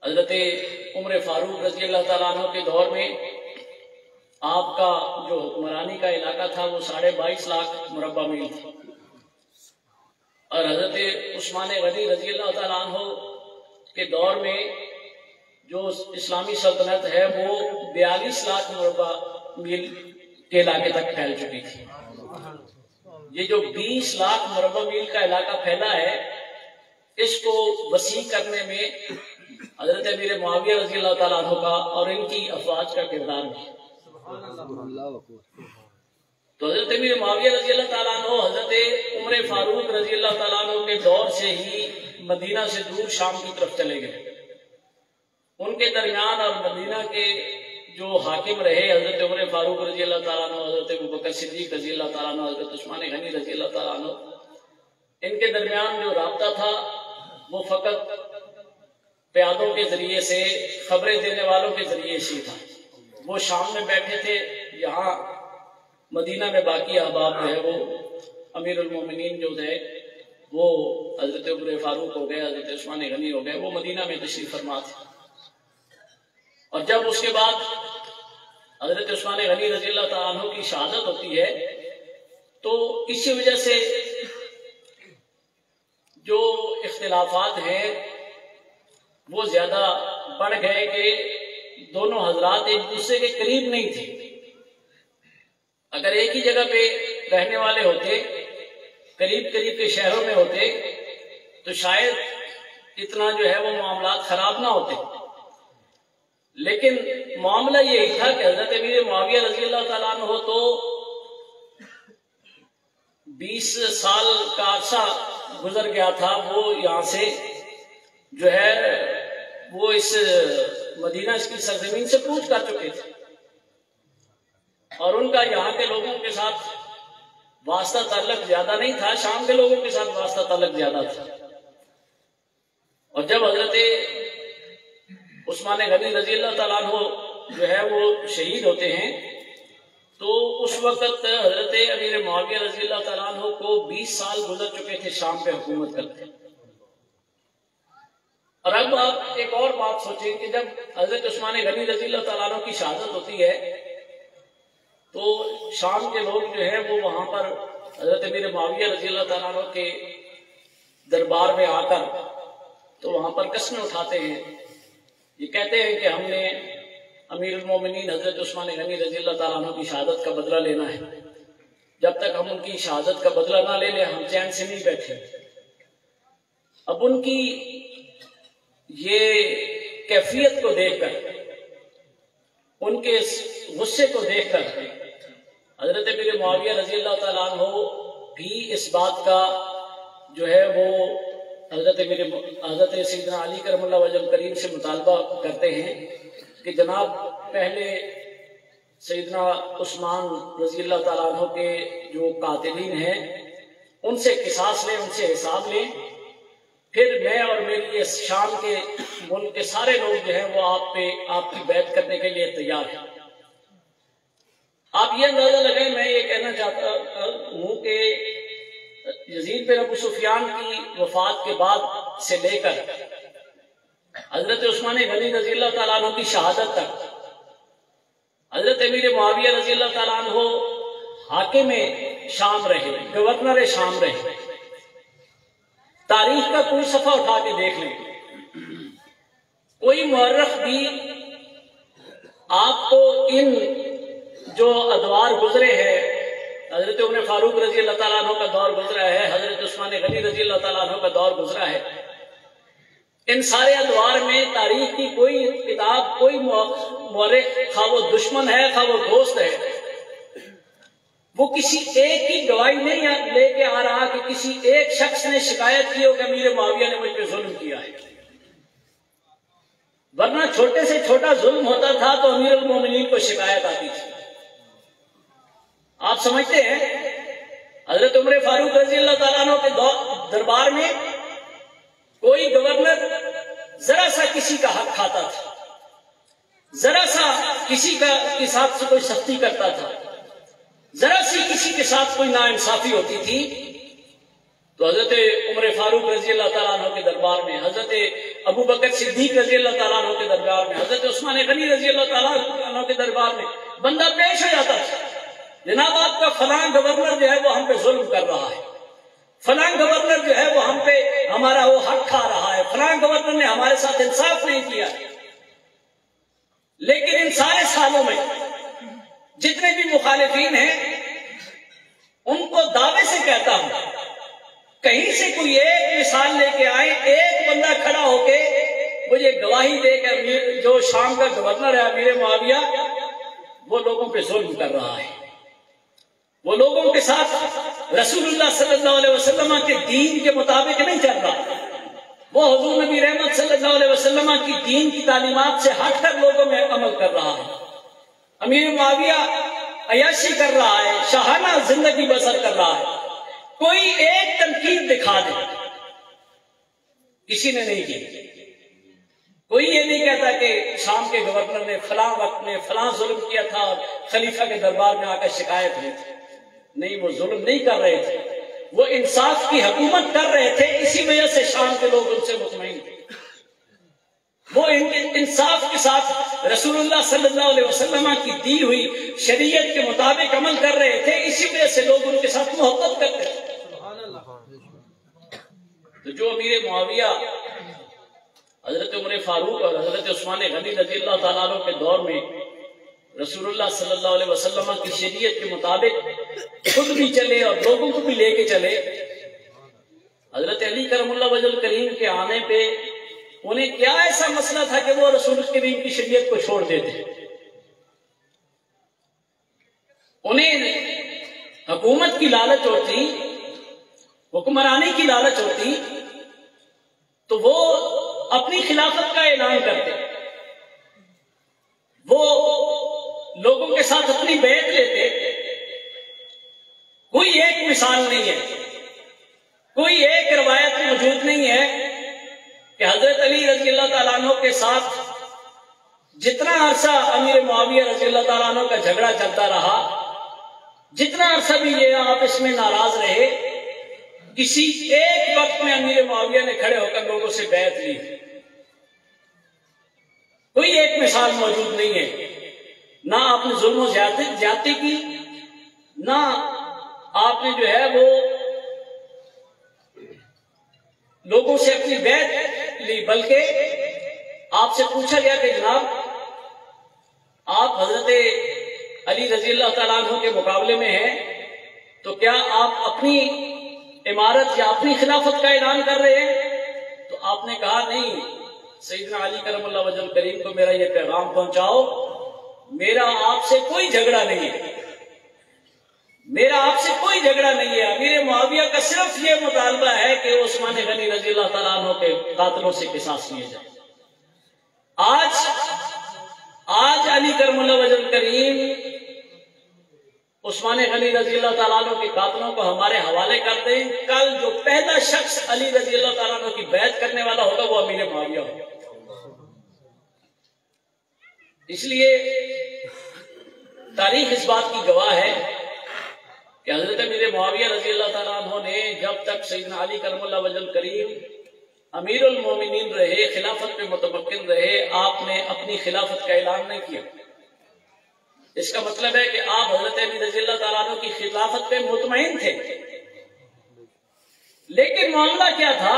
حضرت عمر فاروق رضی اللہ تعالیٰ عنہ کے دور میں آپ کا جو حکمرانی کا علاقہ تھا وہ 22.5 لاکھ مربع میل تھا، اور حضرت عثمان غنی رضی اللہ تعالیٰ عنہ کے دور میں جو اسلامی سلطنت ہے وہ 42 لاکھ مربع میل کے علاقے تک پھیل چکی تھی۔ یہ جو 20 لاکھ مربع میل کا علاقہ پھیلا ہے، اس کو وسیع کرنے میں حضرت امیر معاویہ رضی اللہ تعالیٰ عنہ کا اور ان کی افواج کا کردار بھی۔ تو حضرت امیر معاویہ رضی اللہ تعالیٰ عنہ حضرت عمر فاروق رضی اللہ تعالیٰ عنہ کے دور سے ہی مدینہ سے دور شام کی طرف چلے گئے۔ ان کے درمیان اور مدینہ کے جو حاکم رہے حضرت عمر فاروق رضی اللہ تعالیٰ عنہ، حضرت ابو بکر صدیق رضی اللہ تعالیٰ عنہ، حضرت عثمان غنی رضی اللہ تعالیٰ عنہ، ان کے درمیان جو رابطہ تھا وہ فقط پیادوں کے ذریعے سے، خبریں دینے والوں کے ذریعے سے تھا۔ وہ شام میں بیٹھے تھے، یہاں مدینہ میں باقی احباب جو ہے وہ امیر المومنین جو ہے وہ حضرت عمر فاروق ہو گئے، حضرت عثمان غنی ہو گئے، وہ مدینہ میں تشریف فرما تھے۔ اور جب اس کے بعد حضرت عثمان غنی رضی اللہ تعالیٰ عنہ کی شہادت ہوتی ہے تو اسی وجہ سے جو اختلافات ہیں وہ زیادہ بڑھ گئے کہ دونوں حضرات ایک دوسرے کے قریب نہیں تھے۔ اگر ایک ہی جگہ پہ رہنے والے ہوتے، قریب قریب کے شہروں میں ہوتے، تو شاید اتنا جو ہے وہ معاملات خراب نہ ہوتے، لیکن معاملہ یہی تھا کہ حضرت امیر معاویہ رضی اللہ تعالیٰ عنہ تو 20 سال کا عرصہ گزر گیا تھا، وہ یہاں سے جو ہے وہ اس مدینہ کی سرزمین سے کوچ کر چکے تھے، اور ان کا یہاں کے لوگوں کے ساتھ واسطہ تعلق زیادہ نہیں تھا، شام کے لوگوں کے ساتھ واسطہ تعلق زیادہ تھا۔ اور جب حضرت عثمان غنی رضی اللہ تعالیٰ عنہ جو ہے وہ شہید ہوتے ہیں تو اس وقت حضرت امیر معاویہ رضی اللہ تعالیٰ عنہ کو 20 سال گزر چکے تھے شام پہ حکومت کرتے۔ اور اب آپ ایک اور بات سوچیں کہ جب حضرت عثمان غنی رضی اللہ تعالیٰ عنہ کی شہادت ہوتی ہے تو شام کے لوگ جو ہیں وہ وہاں پر حضرت امیر معاویہ رضی اللہ تعالیٰ عنہ کے دربار میں آ کر تو وہاں پر قسمیں اٹھاتے ہیں، یہ کہتے ہیں کہ ہم نے امیر المومنین حضرت عثمان غنی رضی اللہ تعالیٰ عنہ کی شہادت کا بدلہ لینا ہے، جب تک ہم ان کی شہادت کا بدلہ نہ لے لیں ہم چین سے نہیں بیٹھے۔ اب ان کی یہ کیفیت کو دیکھ کر، ان کے غصے کو دیکھ کر حضرت امیر معاویہ رضی اللہ تعالیٰ عنہ بھی اس بات کا جو ہے وہ حضرت سیدنا علی کرم اللہ وجہ الکریم سے مطالبہ کرتے ہیں کہ جناب پہلے سیدنا عثمان رضی اللہ تعالیٰ عنہ کے جو قاتلین ہیں ان سے قصاص لیں، ان سے حساب لیں، پھر میں اور میری اس شام کے ملک کے سارے لوگ جو ہیں وہ آپ کی بیعت کرنے کے لیے تیار ہیں۔ آپ یہ اندازہ لگائیں، میں یہ کہنا چاہتا ہوں کہ یزید بن ابو سفیان کی وفات کے بعد سے لے کر حضرت عثمان غنی رضی اللہ تعالیٰ عنہ کی شہادت تک حضرت امیر معاویہ رضی اللہ تعالیٰ عنہ حاکم شام رہے، گورنر شام رہے۔ تاریخ کا کوئی صفحہ اٹھا کے دیکھ لیں، کوئی مورخ بھی آپ کو ان جو ادوار گزرے ہیں، حضرت عمر فاروق رضی اللہ تعالیٰ عنہ کا دور گزرا ہے، حضرت عثمان غنی رضی اللہ تعالیٰ عنہ کا دور گزرا ہے، ان سارے ادوار میں تاریخ کی کوئی کتاب، کوئی مورخ، خواہ وہ دشمن ہے خواہ وہ دوست ہے، وہ کسی ایک کی گواہی نہیں لے کے آ رہا کہ کسی ایک شخص نے شکایت کی ہو کہ امیر معاویہ نے مجھ پہ ظلم کیا ہے۔ ورنہ چھوٹے سے چھوٹا ظلم ہوتا تھا تو امیر المومنین کو شکایت آتی تھی۔ آپ سمجھتے ہیں حضرت عمر فاروق رضی اللہ تعالیٰ عنہ کے دربار میں کوئی گورنر ذرا سا کسی کا حق کھاتا تھا، ذرا سا کسی کے ساتھ سے کوئی سختی کرتا تھا، ذرا سی کسی کے ساتھ کوئی ناانصافی ہوتی تھی تو حضرت عمر فاروق رضی اللہ تعالیٰ عنہ کے دربار میں، حضرت ابو بکر صدیق رضی اللہ تعالیٰ عنہ کے دربار میں، حضرت عثمان غنی رضی اللہ تعالیٰ عنہ کے دربار میں بندہ پیش ہو جاتا تھا، جناب آپ کا فلاں گورنر جو ہے وہ ہم پہ ظلم کر رہا ہے، فلاں گورنر جو ہے وہ ہم پہ ہمارا وہ حق کھا رہا ہے، فلاں گورنر نے ہمارے ساتھ انصاف نہیں کیا۔ لیکن ان سارے سالوں میں جتنے بھی مخالفین ہیں ان کو دعوے سے کہتا ہوں، کہیں سے کوئی ایک مثال لے کے آئے، ایک بندہ کھڑا ہو کے مجھے گواہی دے کہ جو شام کا گورنر ہے امیر معاویہ وہ لوگوں پہ ظلم کر رہا ہے، وہ لوگوں کے ساتھ رسول اللہ صلی اللہ علیہ وسلم کے دین کے مطابق نہیں چل رہا، وہ حضور نبی رحمت صلی اللہ علیہ وسلم کی دین کی تعلیمات سے ہٹ کر لوگوں میں عمل کر رہا ہے۔ امیر معاویہ عیاشی کر رہا ہے، شاہانہ زندگی بسر کر رہا ہے، کوئی ایک تنقید دکھا دے، کسی نے نہیں کی۔ کوئی یہ نہیں کہتا کہ شام کے گورنر نے فلاں وقت میں فلاں ظلم کیا تھا اور خلیفہ کے دربار میں آ کر شکایت ہوئی تھی۔ نہیں، وہ ظلم نہیں کر رہے تھے، وہ انصاف کی حکومت کر رہے تھے، اسی وجہ سے شام کے لوگ ان سے مطمئن تھے۔ وہ انصاف کے ساتھ رسول اللہ صلی اللہ علیہ وسلم کی دی ہوئی شریعت کے مطابق عمل کر رہے تھے، اسی وجہ سے لوگ ان کے ساتھ محبت کرتے تھے۔ تو جو امیر معاویہ حضرت عمر فاروق اور حضرت عثمان غنی رضی اللہ تعالیٰ عنہ کے دور میں رسول اللہ صلی اللہ علیہ وسلم کی شریعت کے مطابق خود بھی چلے اور لوگوں کو بھی لے کے چلے، حضرت علی کرم اللہ وجہ الکریم کے آنے پہ انہیں کیا ایسا مسئلہ تھا کہ وہ رسول کریم کی شریعت کو چھوڑ دیتے؟ انہیں حکومت کی لالچ ہوتی، حکمرانی کی لالچ ہوتی تو وہ اپنی خلافت کا اعلان کرتے، وہ لوگوں کے ساتھ اپنی بیعت لیتے۔ کوئی ایک مثال نہیں ہے، کوئی ایک روایت موجود نہیں ہے کہ حضرت علی رضی اللہ تعالیٰ عنہ کے ساتھ جتنا عرصہ امیر معاویہ رضی اللہ تعالیٰ عنہ کا جھگڑا چلتا رہا، جتنا عرصہ بھی یہ آپس میں ناراض رہے، کسی ایک وقت میں امیر معاویہ نے کھڑے ہو کر لوگوں سے بیعت لی۔ کوئی ایک مثال موجود نہیں ہے، نہ آپ نے ظلم و زیادتی کی، نہ آپ نے جو ہے وہ لوگوں سے اپنی بیعت لی، بلکہ آپ سے پوچھا گیا کہ جناب آپ حضرت علی رضی اللہ تعالیٰ عنہ کے مقابلے میں ہیں، تو کیا آپ اپنی امارت یا اپنی خلافت کا اعلان کر رہے ہیں؟ تو آپ نے کہا نہیں، سیدنا علی کرم اللہ وجہ الکریم کو میرا یہ پیغام پہنچاؤ، میرا آپ سے کوئی جھگڑا نہیں ہے، میرا آپ سے کوئی جھگڑا نہیں ہے۔ امیر معاویہ کا صرف یہ مطالبہ ہے کہ عثمان غنی رضی اللہ تعالیٰ عنہ کے قاتلوں سے قصاص لیے جائے۔ آج علی کرم اللہ وجہ الکریم عثمان غنی رضی اللہ تعالیٰ عنہ کے قاتلوں کو ہمارے حوالے کر دیں، کل جو پہلا شخص علی رضی اللہ تعالیٰ عنہ کی بیعت کرنے والا ہوگا وہ امیر معاویہ ہوگا۔ اس لیے تاریخ اس بات کی گواہ ہے کہ حضرت امیر معاویہ رضی اللہ تعالیٰ عنہ نے جب تک سیدنا علی کرم اللہ وجہ الکریم امیر المومنین رہے، خلافت پہ متمکن رہے، آپ نے اپنی خلافت کا اعلان نہیں کیا۔ اس کا مطلب ہے کہ آپ حضرت علی رضی اللہ تعالیٰ عنہ کی خلافت پہ مطمئن تھے، لیکن معاملہ کیا تھا؟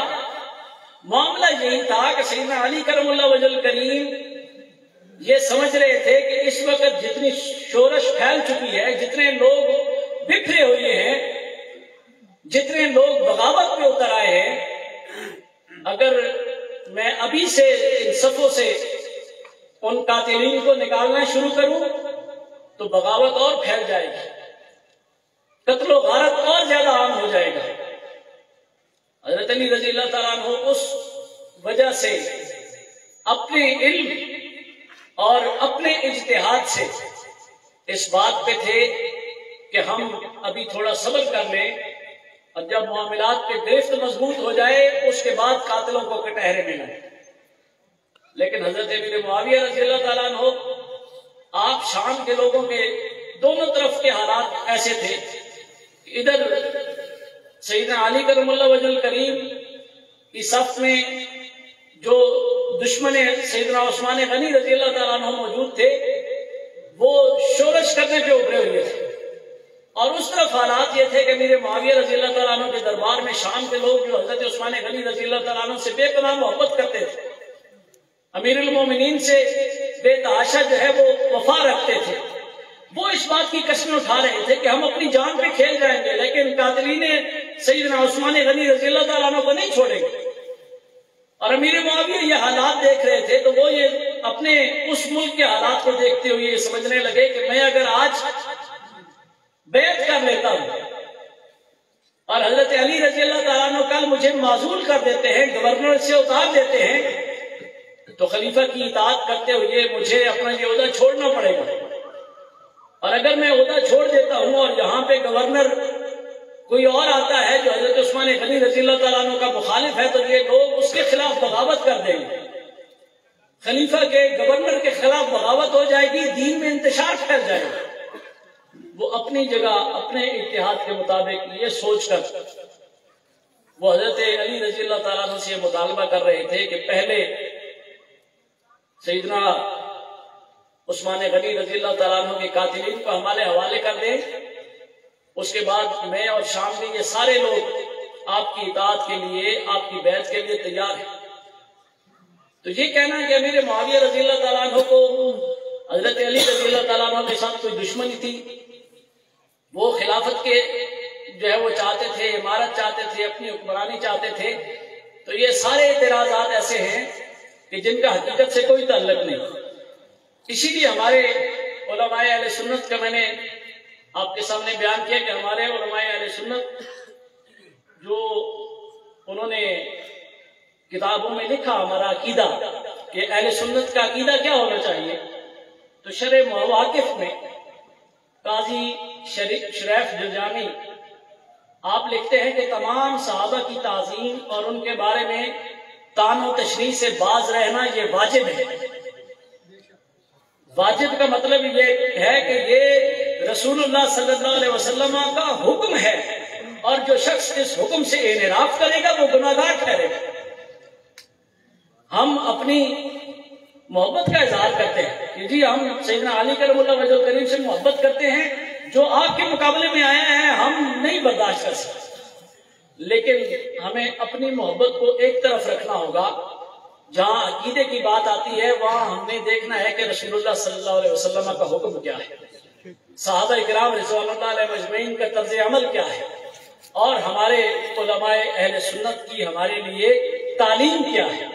معاملہ یہی تھا کہ سیدنا علی کرم اللہ وجہ الکریم یہ سمجھ رہے تھے کہ اس وقت جتنی شورش پھیل چکی ہے، جتنے لوگ بکھرے ہوئے ہیں، جتنے لوگ بغاوت پہ اتر آئے ہیں، اگر میں ابھی سے ان صفوں سے ان قاتلین کو نکالنا شروع کروں تو بغاوت اور پھیل جائے گی، قتل و غارت اور زیادہ عام ہو جائے گا۔ حضرت علی رضی اللہ تعالیٰ عنہ اس وجہ سے اپنے علم اور اپنے اجتہاد سے اس بات پہ تھے کہ ہم ابھی تھوڑا صبر کر لیں، اور جب معاملات پہ گرفت مضبوط ہو جائے اس کے بعد قاتلوں کو کٹہرے میں لائیں۔ لیکن حضرت امیر معاویہ رضی اللہ تعالیٰ عنہ، آپ شام کے لوگوں کے دونوں طرف کے حالات ایسے تھے، ادھر سیدنا علی کرم اللہ وجہ الکریم کی صف میں جو دشمن سیدنا عثمان غنی رضی اللہ تعالیٰ عنہ موجود تھے، وہ شورش کرنے پہ ابھرے ہوئے تھے، اور اس طرف حالات یہ تھے کہ امیر معاویہ رضی اللہ تعالیٰ عنہ کے دربار میں شام کے لوگ جو حضرت عثمان غنی رضی اللہ تعالیٰ عنہ سے بے پناہ محبت کرتے تھے، امیر المومنین سے بے تحاشا جو ہے وہ وفا رکھتے تھے، وہ اس بات کی قسمیں اٹھا رہے تھے کہ ہم اپنی جان پہ کھیل جائیں گے، لیکن قاتلین سیدنا عثمان غنی رضی اللہ تعالیٰ عنہ کو نہیں چھوڑیں گے۔ اور امیر معاویہ یہ حالات دیکھ رہے تھے تو وہ یہ اپنے اس ملک کے حالات کو دیکھتے ہوئے یہ سمجھنے لگے کہ میں اگر آج بیعت کر لیتا ہوں اور حضرت علی رضی اللہ تعالیٰ عنہ کل مجھے معزول کر دیتے ہیں، گورنر سے اتار دیتے ہیں، تو خلیفہ کی اطاعت کرتے ہوئے مجھے اپنا یہ عہدہ چھوڑنا پڑے گا، اور اگر میں عہدہ چھوڑ دیتا ہوں اور یہاں پہ گورنر کوئی اور آتا ہے جو حضرت عثمان غنی رضی اللہ تعالیٰ عنہ کا مخالف ہے تو یہ لوگ اس کے خلاف بغاوت کر دیں گے، خلیفہ کے گورنر کے خلاف بغاوت ہو جائے گی، دین میں انتشار پھیل جائے گا۔ وہ اپنی جگہ اپنے اتحاد کے مطابق یہ سوچ کر وہ حضرت علی رضی اللہ تعالیٰ عنہ سے یہ مطالبہ کر رہے تھے کہ پہلے سیدنا عثمان غنی رضی اللہ تعالیٰ عنہ کے قاتلین کو ہمارے حوالے کر دیں، اس کے بعد میں اور شام کے یہ سارے لوگ آپ کی اطاعت کے لیے، آپ کی بیعت کے لیے تیار ہیں۔ تو یہ کہنا کہ امیر معاویہ رضی اللہ تعالیٰ عنہ کو حضرت علی رضی اللہ تعالیٰ عنہ کے ساتھ کوئی دشمنی تھی، وہ خلافت کے جو ہے وہ چاہتے تھے، امارت چاہتے تھے، اپنی حکمرانی چاہتے تھے، تو یہ سارے اعتراضات ایسے ہیں کہ جن کا حقیقت سے کوئی تعلق نہیں۔ اسی لیے ہمارے علماء اہل سنت کا میں نے آپ کے سامنے بیان کیا کہ ہمارے علماء اہل سنت جو انہوں نے کتابوں میں لکھا ہمارا عقیدہ کہ اہل سنت کا عقیدہ کیا ہونا چاہیے، تو شرح مواقف میں قاضی شریف جرجانی آپ لکھتے ہیں کہ تمام صحابہ کی تعظیم اور ان کے بارے میں طعن و تشریح سے باز رہنا یہ واجب ہے۔ واجب کا مطلب یہ ہے کہ یہ رسول اللہ صلی اللہ علیہ وسلم کا حکم ہے، اور جو شخص اس حکم سے انحراف کرے گا وہ گناہگار ٹھہرے گا۔ ہم اپنی محبت کا اظہار کرتے ہیں کہ جی ہم سیدنا علی کرم اللہ وجہ کریم سے محبت کرتے ہیں، جو آپ کے مقابلے میں آیا ہے ہم نہیں برداشت کر سکتے، لیکن ہمیں اپنی محبت کو ایک طرف رکھنا ہوگا۔ جہاں عقیدے کی بات آتی ہے وہاں ہم نے دیکھنا ہے کہ رسول اللہ صلی اللہ علیہ وسلم کا حکم کیا ہے، صحابہ کرام رضوان اللہ علیہ مجمعین کا طرز عمل کیا ہے، اور ہمارے علماء اہل سنت کی ہمارے لیے تعلیم کیا ہے۔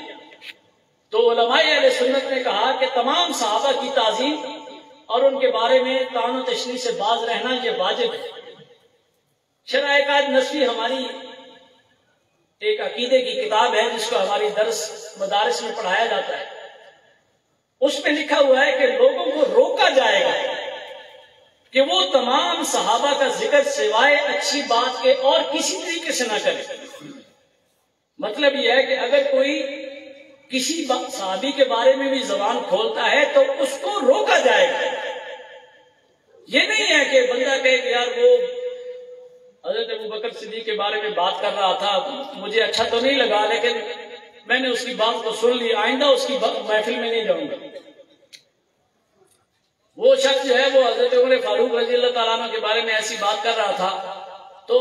تو علماء اہل سنت نے کہا کہ تمام صحابہ کی تعظیم اور ان کے بارے میں طعن و تشریح سے باز رہنا یہ واجب ہے۔ شرح عقائد نسوی ہماری ایک عقیدے کی کتاب ہے جس کو ہماری مدارس میں پڑھایا جاتا ہے، اس میں لکھا ہوا ہے کہ لوگوں کو روکا جائے گا کہ وہ تمام صحابہ کا ذکر سوائے اچھی بات کے اور کسی طریقے سے نہ کرے۔ مطلب یہ ہے کہ اگر کوئی کسی صحابی کے بارے میں بھی زبان کھولتا ہے تو اس کو روکا جائے گا۔ یہ نہیں ہے کہ بندہ کہے کہ یار وہ حضرت ابوبکر صدیق کے بارے میں بات کر رہا تھا، مجھے اچھا تو نہیں لگا لیکن میں نے اس کی بات کو سن لی، آئندہ اس کی محفل میں نہیں جاؤں گا۔ وہ شخص جو ہے وہ حضرت عمر فاروق رضی اللہ تعالیٰ عنہ کے بارے میں ایسی بات کر رہا تھا تو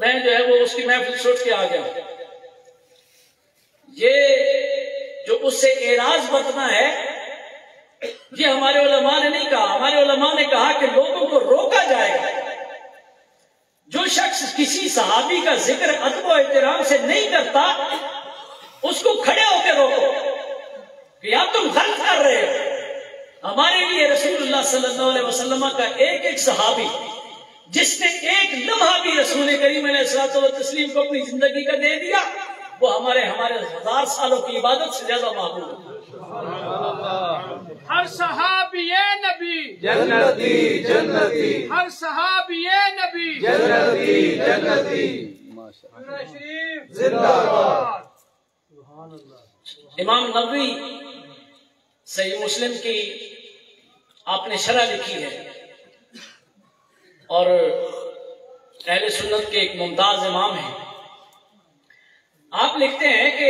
میں جو ہے وہ اس کی محفل چھوڑ کے آ گیا۔ یہ جو اس سے اعراض برتنا ہے یہ ہمارے علماء نے نہیں کہا، ہمارے علماء نے کہا کہ لوگوں کو روکا جائے گا۔ جو شخص کسی صحابی کا ذکر ادب و احترام سے نہیں کرتا اس کو کھڑے ہو کے روکو کہ یار تم غلط کر رہے ہو۔ ہمارے لیے رسول اللہ صلی اللہ علیہ وسلم کا ایک ایک صحابی جس نے ایک لمحہ بھی رسول کریم علیہ الصلوۃ والتسلیم کو اپنی زندگی کا دے دیا وہ ہمارے 1000 سالوں کی عبادت سے زیادہ محبوب ہے۔ ہر صحابی نبی جنتی جنتی، ہر صحابی نبی جنتی جنتی، زندہ باد۔ امام نووی صحیح مسلم کی آپ نے شرح لکھی ہے اور اہل سنت کے ایک ممتاز امام ہیں۔ آپ لکھتے ہیں کہ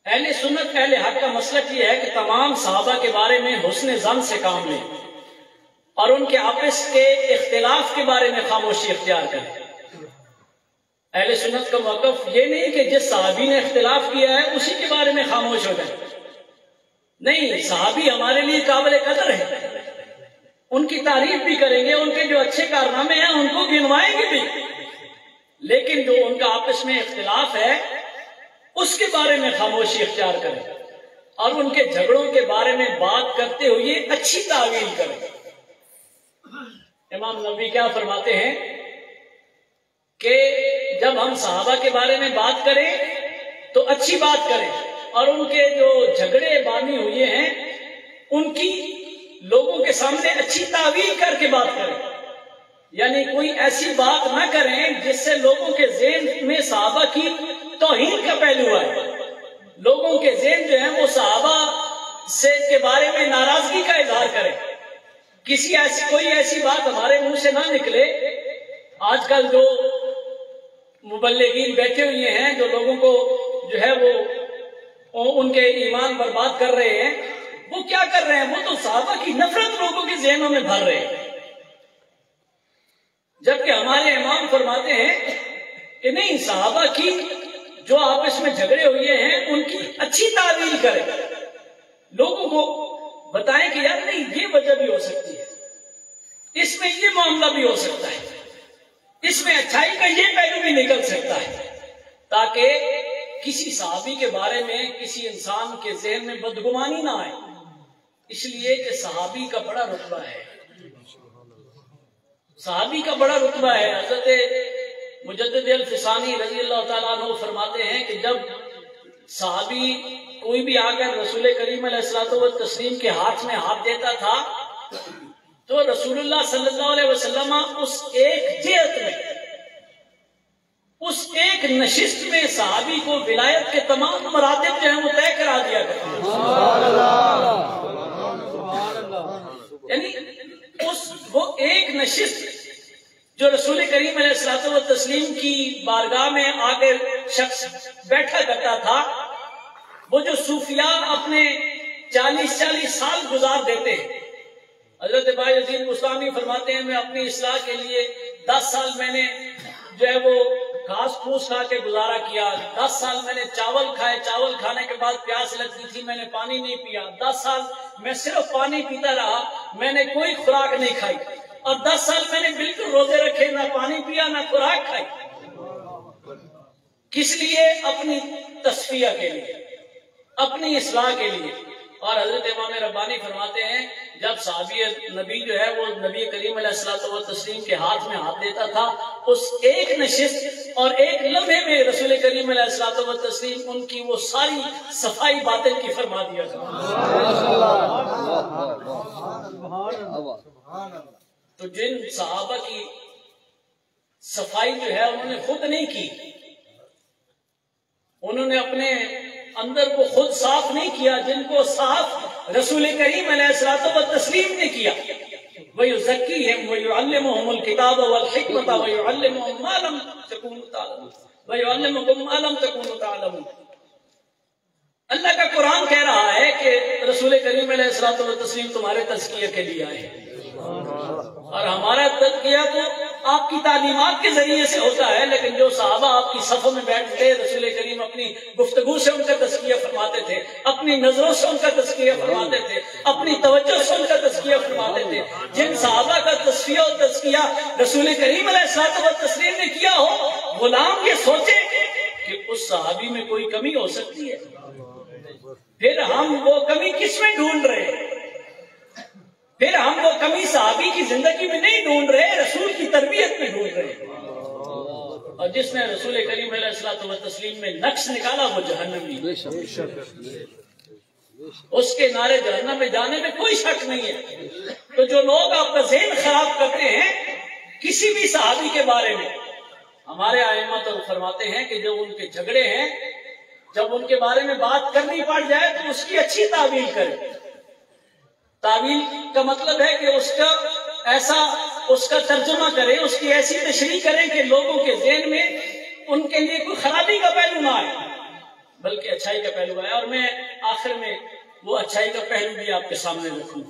اہل سنت اہل حق کا مسلک یہ ہے کہ تمام صحابہ کے بارے میں حسن ظن سے کام لیں اور ان کے آپس کے اختلاف کے بارے میں خاموشی اختیار کریں۔ اہل سنت کا موقف یہ نہیں کہ جس صحابی نے اختلاف کیا ہے اسی کے بارے میں خاموش ہو جائے، نہیں، صحابی ہمارے لیے قابل قدر ہے، ان کی تعریف بھی کریں گے، ان کے جو اچھے کارنامے ہیں ان کو گنوائیں گے بھی، لیکن جو ان کا آپس میں اختلاف ہے اس کے بارے میں خاموشی اختیار کریں اور ان کے جھگڑوں کے بارے میں بات کرتے ہوئے اچھی تعویل کریں۔ امام نووی کیا فرماتے ہیں کہ جب ہم صحابہ کے بارے میں بات کریں تو اچھی بات کریں اور ان کے جو جھگڑے باندھی ہوئے ہیں ان کی لوگوں کے سامنے اچھی تعویل کر کے بات کریں، یعنی کوئی ایسی بات نہ کریں جس سے لوگوں کے ذہن میں صحابہ کی توہین کا پہلو آئے، لوگوں کے ذہن جو ہیں وہ صحابہ سے کے بارے میں ناراضگی کا اظہار کریں، کوئی ایسی بات ہمارے منہ سے نہ نکلے۔ آج کل جو مبلغین بیٹھے ہوئے ہیں جو لوگوں کو جو ہے وہ ان کے ایمان برباد کر رہے ہیں، وہ کیا کر رہے ہیں؟ وہ تو صحابہ کی نفرت لوگوں کے ذہنوں میں بھر رہے ہیں، جبکہ ہمارے امام فرماتے ہیں کہ نہیں، صحابہ کی جو آپس میں جھگڑے ہوئے ہیں ان کی اچھی تعویل کریں، لوگوں کو بتائیں کہ یار نہیں، یہ وجہ بھی ہو سکتی ہے، اس میں یہ معاملہ بھی ہو سکتا ہے، اس میں اچھائی کا یہ پہلو بھی نکل سکتا ہے، تاکہ کسی صحابی کے بارے میں کسی انسان کے ذہن میں بدگمانی نہ آئے، اس لیے کہ صحابی کا بڑا رتبہ ہے، صحابی کا بڑا رتبہ ہے۔ حضرت مجدد الفسانی رضی اللہ تعالیٰ عنہ فرماتے ہیں کہ جب صحابی کوئی بھی آ کر رسول کریم علیہ الصلوۃ والتسلیم کے ہاتھ میں ہاتھ دیتا تھا تو رسول اللہ صلی اللہ علیہ وسلم اس ایک جہت میں، اس ایک نشست میں صحابی کو ولایت کے تمام مراتب جو ہیں وہ طے کرا دیا کرتے ہیں، یعنی وہ ایک نشست جو رسول کریم علیہ الصلوۃ والتسلیم کی بارگاہ میں آ کر شخص بیٹھا کرتا تھا، وہ جو صوفیاء اپنے 40 سال گزار دیتے ہیں، حضرت بایزید بستانی فرماتے ہیں میں اپنی اصلاح کے لیے 10 سال میں نے جو ہے وہ گھاس پھوس کھا کے گزارا کیا، 10 سال میں نے چاول کھائے، چاول کھانے کے بعد پیاس لگتی تھی، میں نے پانی نہیں پیا، 10 سال میں صرف پانی پیتا رہا، میں نے کوئی خوراک نہیں کھائی، اور 10 سال میں نے بالکل روزے رکھے، نہ پانی پیا نہ خوراک کھائی، کس لیے؟ اپنی تصفیہ کے لیے، اپنی اصلاح کے لیے۔ اور حضرت امام ربانی فرماتے ہیں جب صحابی نبی جو ہے وہ نبی کریم علیہ الصلوۃ والتسلیم کے ہاتھ میں ہاتھ دیتا تھا، اس ایک نشست اور ایک لمحے میں رسول کریم علیہ الصلوۃ والتسلیم ان کی وہ ساری صفائی باطن کی فرما دیا تو جن صحابہ کی صفائی جو ہے انہوں نے خود نہیں کی، انہوں نے اپنے اندر کو خود صاف نہیں کیا، جن کو صاف رسول کریم علیہ الصلوۃ والتسلیم نے کیا، وَيُزَكِّيهِمْ وَيُعَلِّمُهُمُ الْكِتَابَ وَالْحِكْمَةَ وَيُعَلِّمُهُمْ مَا لَمْ تَكُونُوا تَعْلَمُونَ وَيُعَلِّمُكُمْ مَا لَمْ تَكُونُوا تَعْلَمُونَ۔ اللہ کا قرآن کہہ رہا ہے کہ رسول کریم علیہ الصلوۃ والتسلیم تمہارے تزکیہ کے لیے آئے ہیں، اور ہمارا تزکیہ تو آپ کی تعلیمات کے ذریعے سے ہوتا ہے، لیکن جو صحابہ آپ کی صفوں میں بیٹھتے رسول کریم اپنی گفتگو سے ان کا تزکیہ فرماتے تھے، اپنی نظروں سے ان کا تزکیہ فرماتے تھے، اپنی توجہ سے ان کا تزکیہ فرماتے تھے۔ جن صحابہ کا تصفیہ و تزکیہ رسول کریم علیہ الصلوۃ والتسلیم نے کیا ہو، غلام یہ سوچے کہ اس صحابی میں کوئی کمی ہو سکتی ہے، پھر ہم وہ کمی کس میں ڈھونڈ رہے ہیں؟ پھر ہم وہ کمی صحابی کی زندگی میں نہیں ڈھونڈ رہے، رسول کی تربیت میں ڈھونڈ رہے ہیں، اور جس نے رسول کریم علیہ الصلوۃ والتسلیم میں نقص نکالا وہ جہنمی، اس کے نعرے جہنم میں جانے میں کوئی شک نہیں ہے۔ تو جو لوگ آپ کا ذہن خراب کرتے ہیں کسی بھی صحابی کے بارے میں، ہمارے ائمہ تو فرماتے ہیں کہ جب ان کے جھگڑے ہیں، جب ان کے بارے میں بات کرنی پڑ جائے تو اس کی اچھی تعویل کریں۔ تعویل کا مطلب ہے کہ اس کا ترجمہ کریں، اس کی ایسی تشریح کریں کہ لوگوں کے ذہن میں ان کے لیے کوئی خرابی کا پہلو نہ آئے بلکہ اچھائی کا پہلو آئے۔ اور میں آخر میں وہ اچھائی کا پہلو بھی آپ کے سامنے رکھوں۔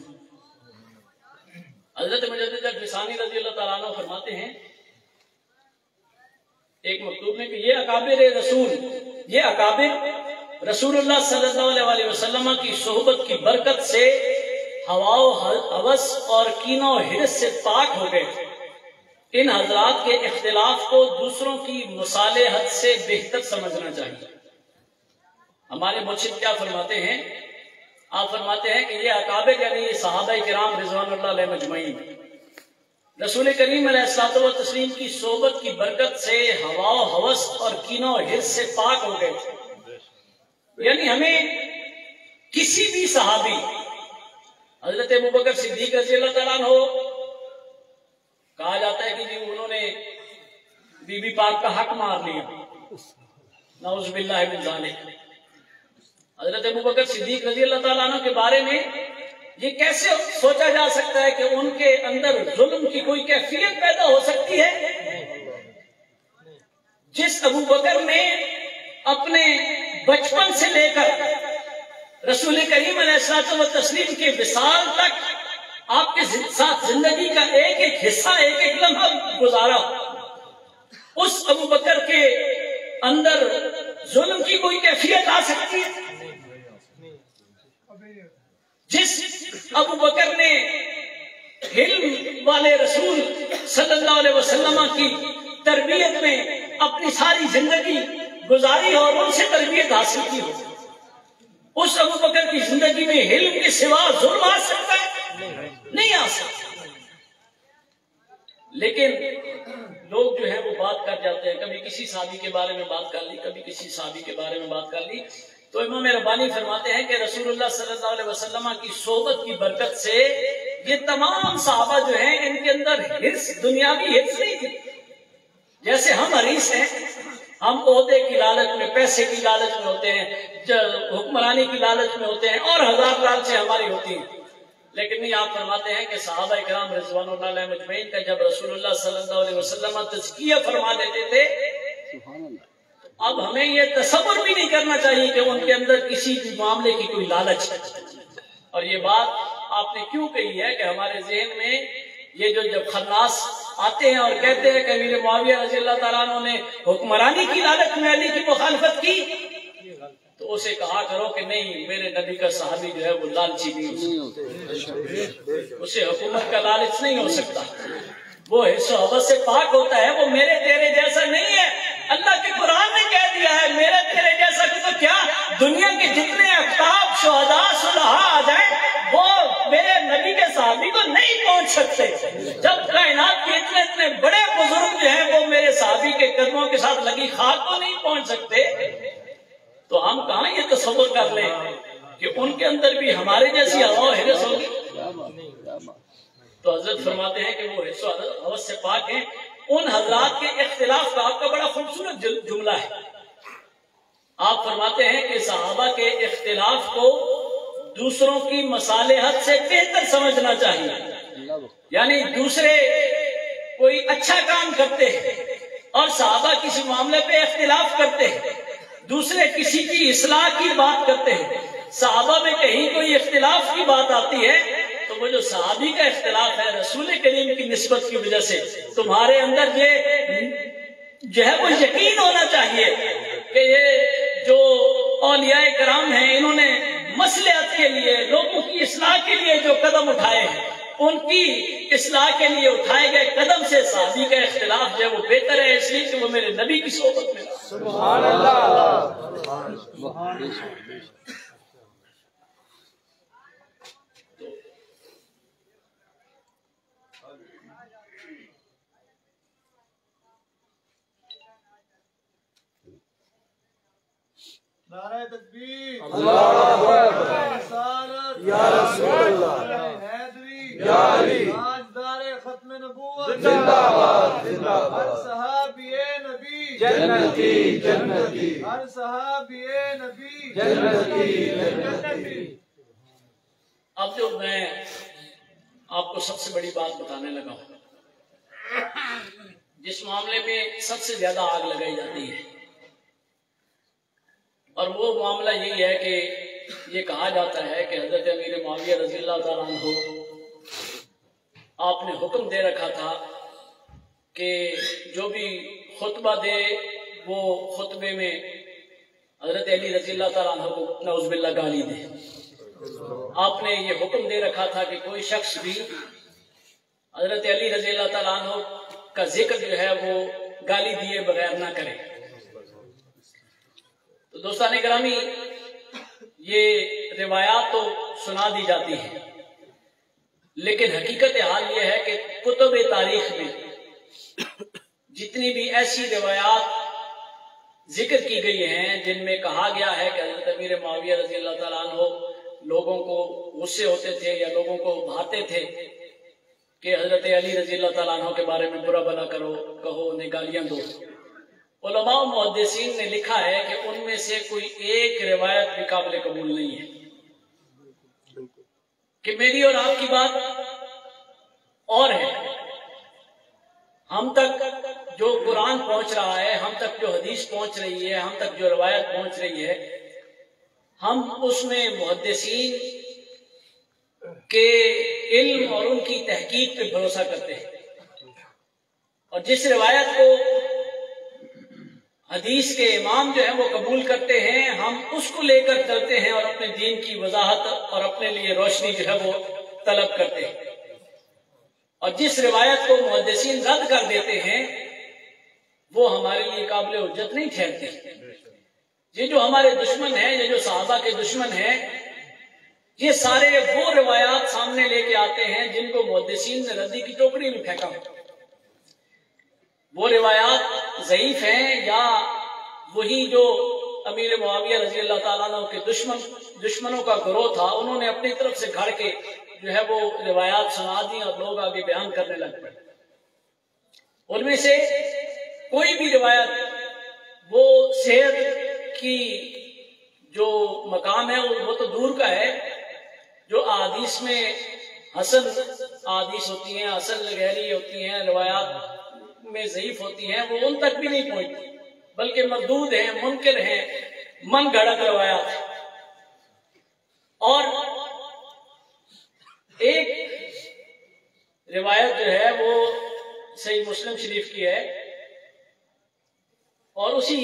حضرت مجدد الفسانی رضی اللہ تعالیٰ عنہ فرماتے ہیں ایک مکتوب میں کہ یہ اکابر رسول اللہ صلی اللہ علیہ وسلم کی صحبت کی برکت سے ہوا و ہوس اور کین و حرص سے پاک ہو گئے۔ ان حضرات کے اختلاف کو دوسروں کی مصالحت سے بہتر سمجھنا چاہیے۔ ہمارے مرشد کیا فرماتے ہیں؟ آپ فرماتے ہیں کہ یہ اکابر یعنی یہ صحابہ کرام رضوان اللہ علیہ مجمعین رسول کریم علیہ الصلوۃ والتسلیم کی صحبت کی برکت سے ہوا و ہوس اور کین و حرص سے پاک ہو گئے تھے، یعنی ہمیں کسی بھی صحابی حضرت ابوبکر صدیق رضی اللہ تعالیٰ عنہ کہا جاتا ہے کہ جی انہوں نے بی بی پاک کا حق مار لیا، نعوذ باللہ من ذالک۔ حضرت ابوبکر صدیق رضی اللہ تعالیٰ عنہ کے بارے میں یہ کیسے سوچا جا سکتا ہے کہ ان کے اندر ظلم کی کوئی کیفیت پیدا ہو سکتی ہے؟ جس ابوبکر نے اپنے بچپن سے لے کر رسول کریم علیہ الصلوۃ والتسلیم کے وصال تک آپ کے ساتھ زندگی کا ایک ایک حصہ، ایک ایک لمحہ گزارا، اس ابوبکر کے اندر ظلم کی کوئی کیفیت آ سکتی ہے؟ جس ابوبکر نے علم والے رسول صلی اللہ علیہ وسلم کی تربیت میں اپنی ساری زندگی گزاری اور ان سے تربیت حاصل کی ہو، اس ابوبکر کی زندگی میں علم کے سوا ظلم آ سکتا ہے؟ نہیں آ سکتا۔ لیکن لوگ جو ہے وہ بات کر جاتے ہیں، کبھی کسی صحابی کے بارے میں بات کر لی، کبھی کسی صحابی کے بارے میں بات کر لی، تو امام ربانی فرماتے ہیں کہ رسول اللہ صلی اللہ علیہ وسلم کی صحبت کی برکت سے یہ تمام صحابہ جو ہیں ان کے اندر حرص، دنیاوی حرص نہیں تھی۔ جیسے ہم حریص ہیں، ہم عہدے کی لالچ میں، پیسے کی لالچ میں ہوتے ہیں، حکمرانی کی لالچ میں ہوتے ہیں، اور ہزار لالچیں ہماری ہوتی ہیں، لیکن نہیں، آپ فرماتے ہیں کہ صحابہ کرام رضوان اللہ علیہم اجمعین کا جب رسول اللہ صلی اللہ علیہ وسلم تزکیہ فرما دیتے تھے، اب ہمیں یہ تصور بھی نہیں کرنا چاہیے کہ ان کے اندر کسی بھی معاملے کی کوئی لالچ ہے۔ اور یہ بات آپ نے کیوں کہی ہے کہ ہمارے ذہن میں یہ جو جب خناس آتے ہیں اور کہتے ہیں کہ امیر معاویہ رضی اللہ تعالیٰ عنہ نے حکمرانی کی لالچ میں علی کی مخالفت کی، تو اسے کہا کرو کہ نہیں، میرے نبی کا صحابی جو ہے وہ لالچی نہیں ہو سکتا، اسے حکومت کا لالچ نہیں ہو سکتا، وہ حرص و حوث سے پاک ہوتا ہے، وہ میرے تیرے جیسا نہیں ہے۔ اللہ کے قرآن نے کہہ دیا ہے میرے تیرے جیسا، تو کیا دنیا کے جتنے افتاب شہداء صلحاء آ جائیں وہ میرے نبی کے صحابی کو نہیں پہنچ سکتے۔ جب کائنات کے اتنے بڑے بزرگ جو ہیں وہ میرے صحابی کے قدموں کے ساتھ لگی خاک کو نہیں پہنچ سکتے، تو ہم کہاں یہ تصور کر لیں کہ ان کے اندر بھی ہمارے جیسی ہوا و حرص ہوگی؟ تو حضرت فرماتے ہیں کہ وہ حرص و حوث سے پاک ہیں۔ ان حضرات کے اختلاف کا آپ کا بڑا خوبصورت جملہ ہے، آپ فرماتے ہیں کہ صحابہ کے اختلاف کو دوسروں کی مصالحت سے بہتر سمجھنا چاہیے، یعنی دوسرے کوئی اچھا کام کرتے ہیں اور صحابہ کسی معاملے پہ اختلاف کرتے ہیں، دوسرے کسی کی اصلاح کی بات کرتے ہیں، صحابہ میں کہیں کوئی اختلاف کی بات آتی ہے تو وہ جو صحابی کا اختلاف ہے رسول کریم کی نسبت کی وجہ سے تمہارے اندر یہ جو ہے وہ یقین ہونا چاہیے کہ یہ جو اولیاء کرام ہیں انہوں نے مصلحت کے لیے، لوگوں کی اصلاح کے لیے جو قدم اٹھائے ہیں، ان کی اصلاح کے لیے اٹھائے گئے قدم سے صحابی کا اختلاف جو ہے وہ بہتر ہے، اس لیے کہ وہ میرے نبی کی صحبت میں۔ سبحان اللہ۔ نعرہ تکبیر، اللہ اکبر، رسالت، یا رسول اللہ، حیدری، یا علی، تاجدار ختم نبوت، زندہ باد، زندہ ہر باد، صحابی نبی جنتی جنتی، ہر صحابی نبی جنتی جنتی۔ اب جو میں آپ کو سب سے بڑی بات بتانے لگا ہوں، جس معاملے میں سب سے زیادہ آگ لگائی جاتی ہے، اور وہ معاملہ یہی ہے کہ یہ کہا جاتا ہے کہ حضرت امیر معاویہ رضی اللہ تعالیٰ عنہ آپ نے حکم دے رکھا تھا کہ جو بھی خطبہ دے وہ خطبے میں حضرت علی رضی اللہ تعالیٰ عنہ کو نعوذ باللہ گالی دے۔ آپ نے یہ حکم دے رکھا تھا کہ کوئی شخص بھی حضرت علی رضی اللہ تعالیٰ عنہ کا ذکر جو ہے وہ گالی دیے بغیر نہ کرے۔ تو دوستان گرامی، یہ روایات تو سنا دی جاتی ہیں، لیکن حقیقت حال یہ ہے کہ کتب تاریخ میں جتنی بھی ایسی روایات ذکر کی گئی ہیں جن میں کہا گیا ہے کہ حضرت امیر معاویہ رضی اللہ تعالیٰ عنہ لوگوں کو غصے ہوتے تھے یا لوگوں کو بھاتے تھے کہ حضرت علی رضی اللہ تعالیٰ عنہ کے بارے میں برا بھلا کرو، کہو، انہیں گالیاں دو، علماء و محدثین نے لکھا ہے کہ ان میں سے کوئی ایک روایت بھی قابل قبول نہیں ہے کہ میری اور آپ کی بات اور ہے، ہم تک جو قرآن پہنچ رہا ہے، ہم تک جو حدیث پہنچ رہی ہے، ہم تک جو روایت پہنچ رہی ہے، ہم اس میں محدثین کے علم اور ان کی تحقیق پہ بھروسہ کرتے ہیں، اور جس روایت کو حدیث کے امام جو ہیں وہ قبول کرتے ہیں، ہم اس کو لے کر چلتے ہیں اور اپنے دین کی وضاحت اور اپنے لیے روشنی جو ہے وہ طلب کرتے ہیں، اور جس روایت کو محدثین رد کر دیتے ہیں وہ ہمارے لیے قابل حجت نہیں ٹھہرتی۔ یہ جو ہمارے دشمن ہیں، یہ جو صحابہ کے دشمن ہیں، یہ سارے وہ روایات سامنے لے کے آتے ہیں جن کو محدثین نے ردی کی ٹوکری میں پھینکا، وہ روایات ضعیف ہیں، یا وہی جو امیر معاویہ رضی اللہ تعالیٰ عنہ کے دشمنوں کا گروہ تھا، انہوں نے اپنی طرف سے گھڑ کے جو ہے وہ روایات سنا دی اور لوگ آگے بیان کرنے لگ پڑے۔ ان میں سے کوئی بھی روایت وہ صحت کی جو مقام ہے وہ تو دور کا ہے، جو احادیث میں حسن احادیث ہوتی ہیں، حسن غیری ہوتی ہیں، روایات میں ضعیف ہوتی ہیں، وہ ان تک بھی نہیں پہنچتی، بلکہ مردود ہیں، منکر ہیں، من گھڑت روایات۔ اور ایک روایت جو ہے وہ صحیح مسلم شریف کی ہے، اور اسی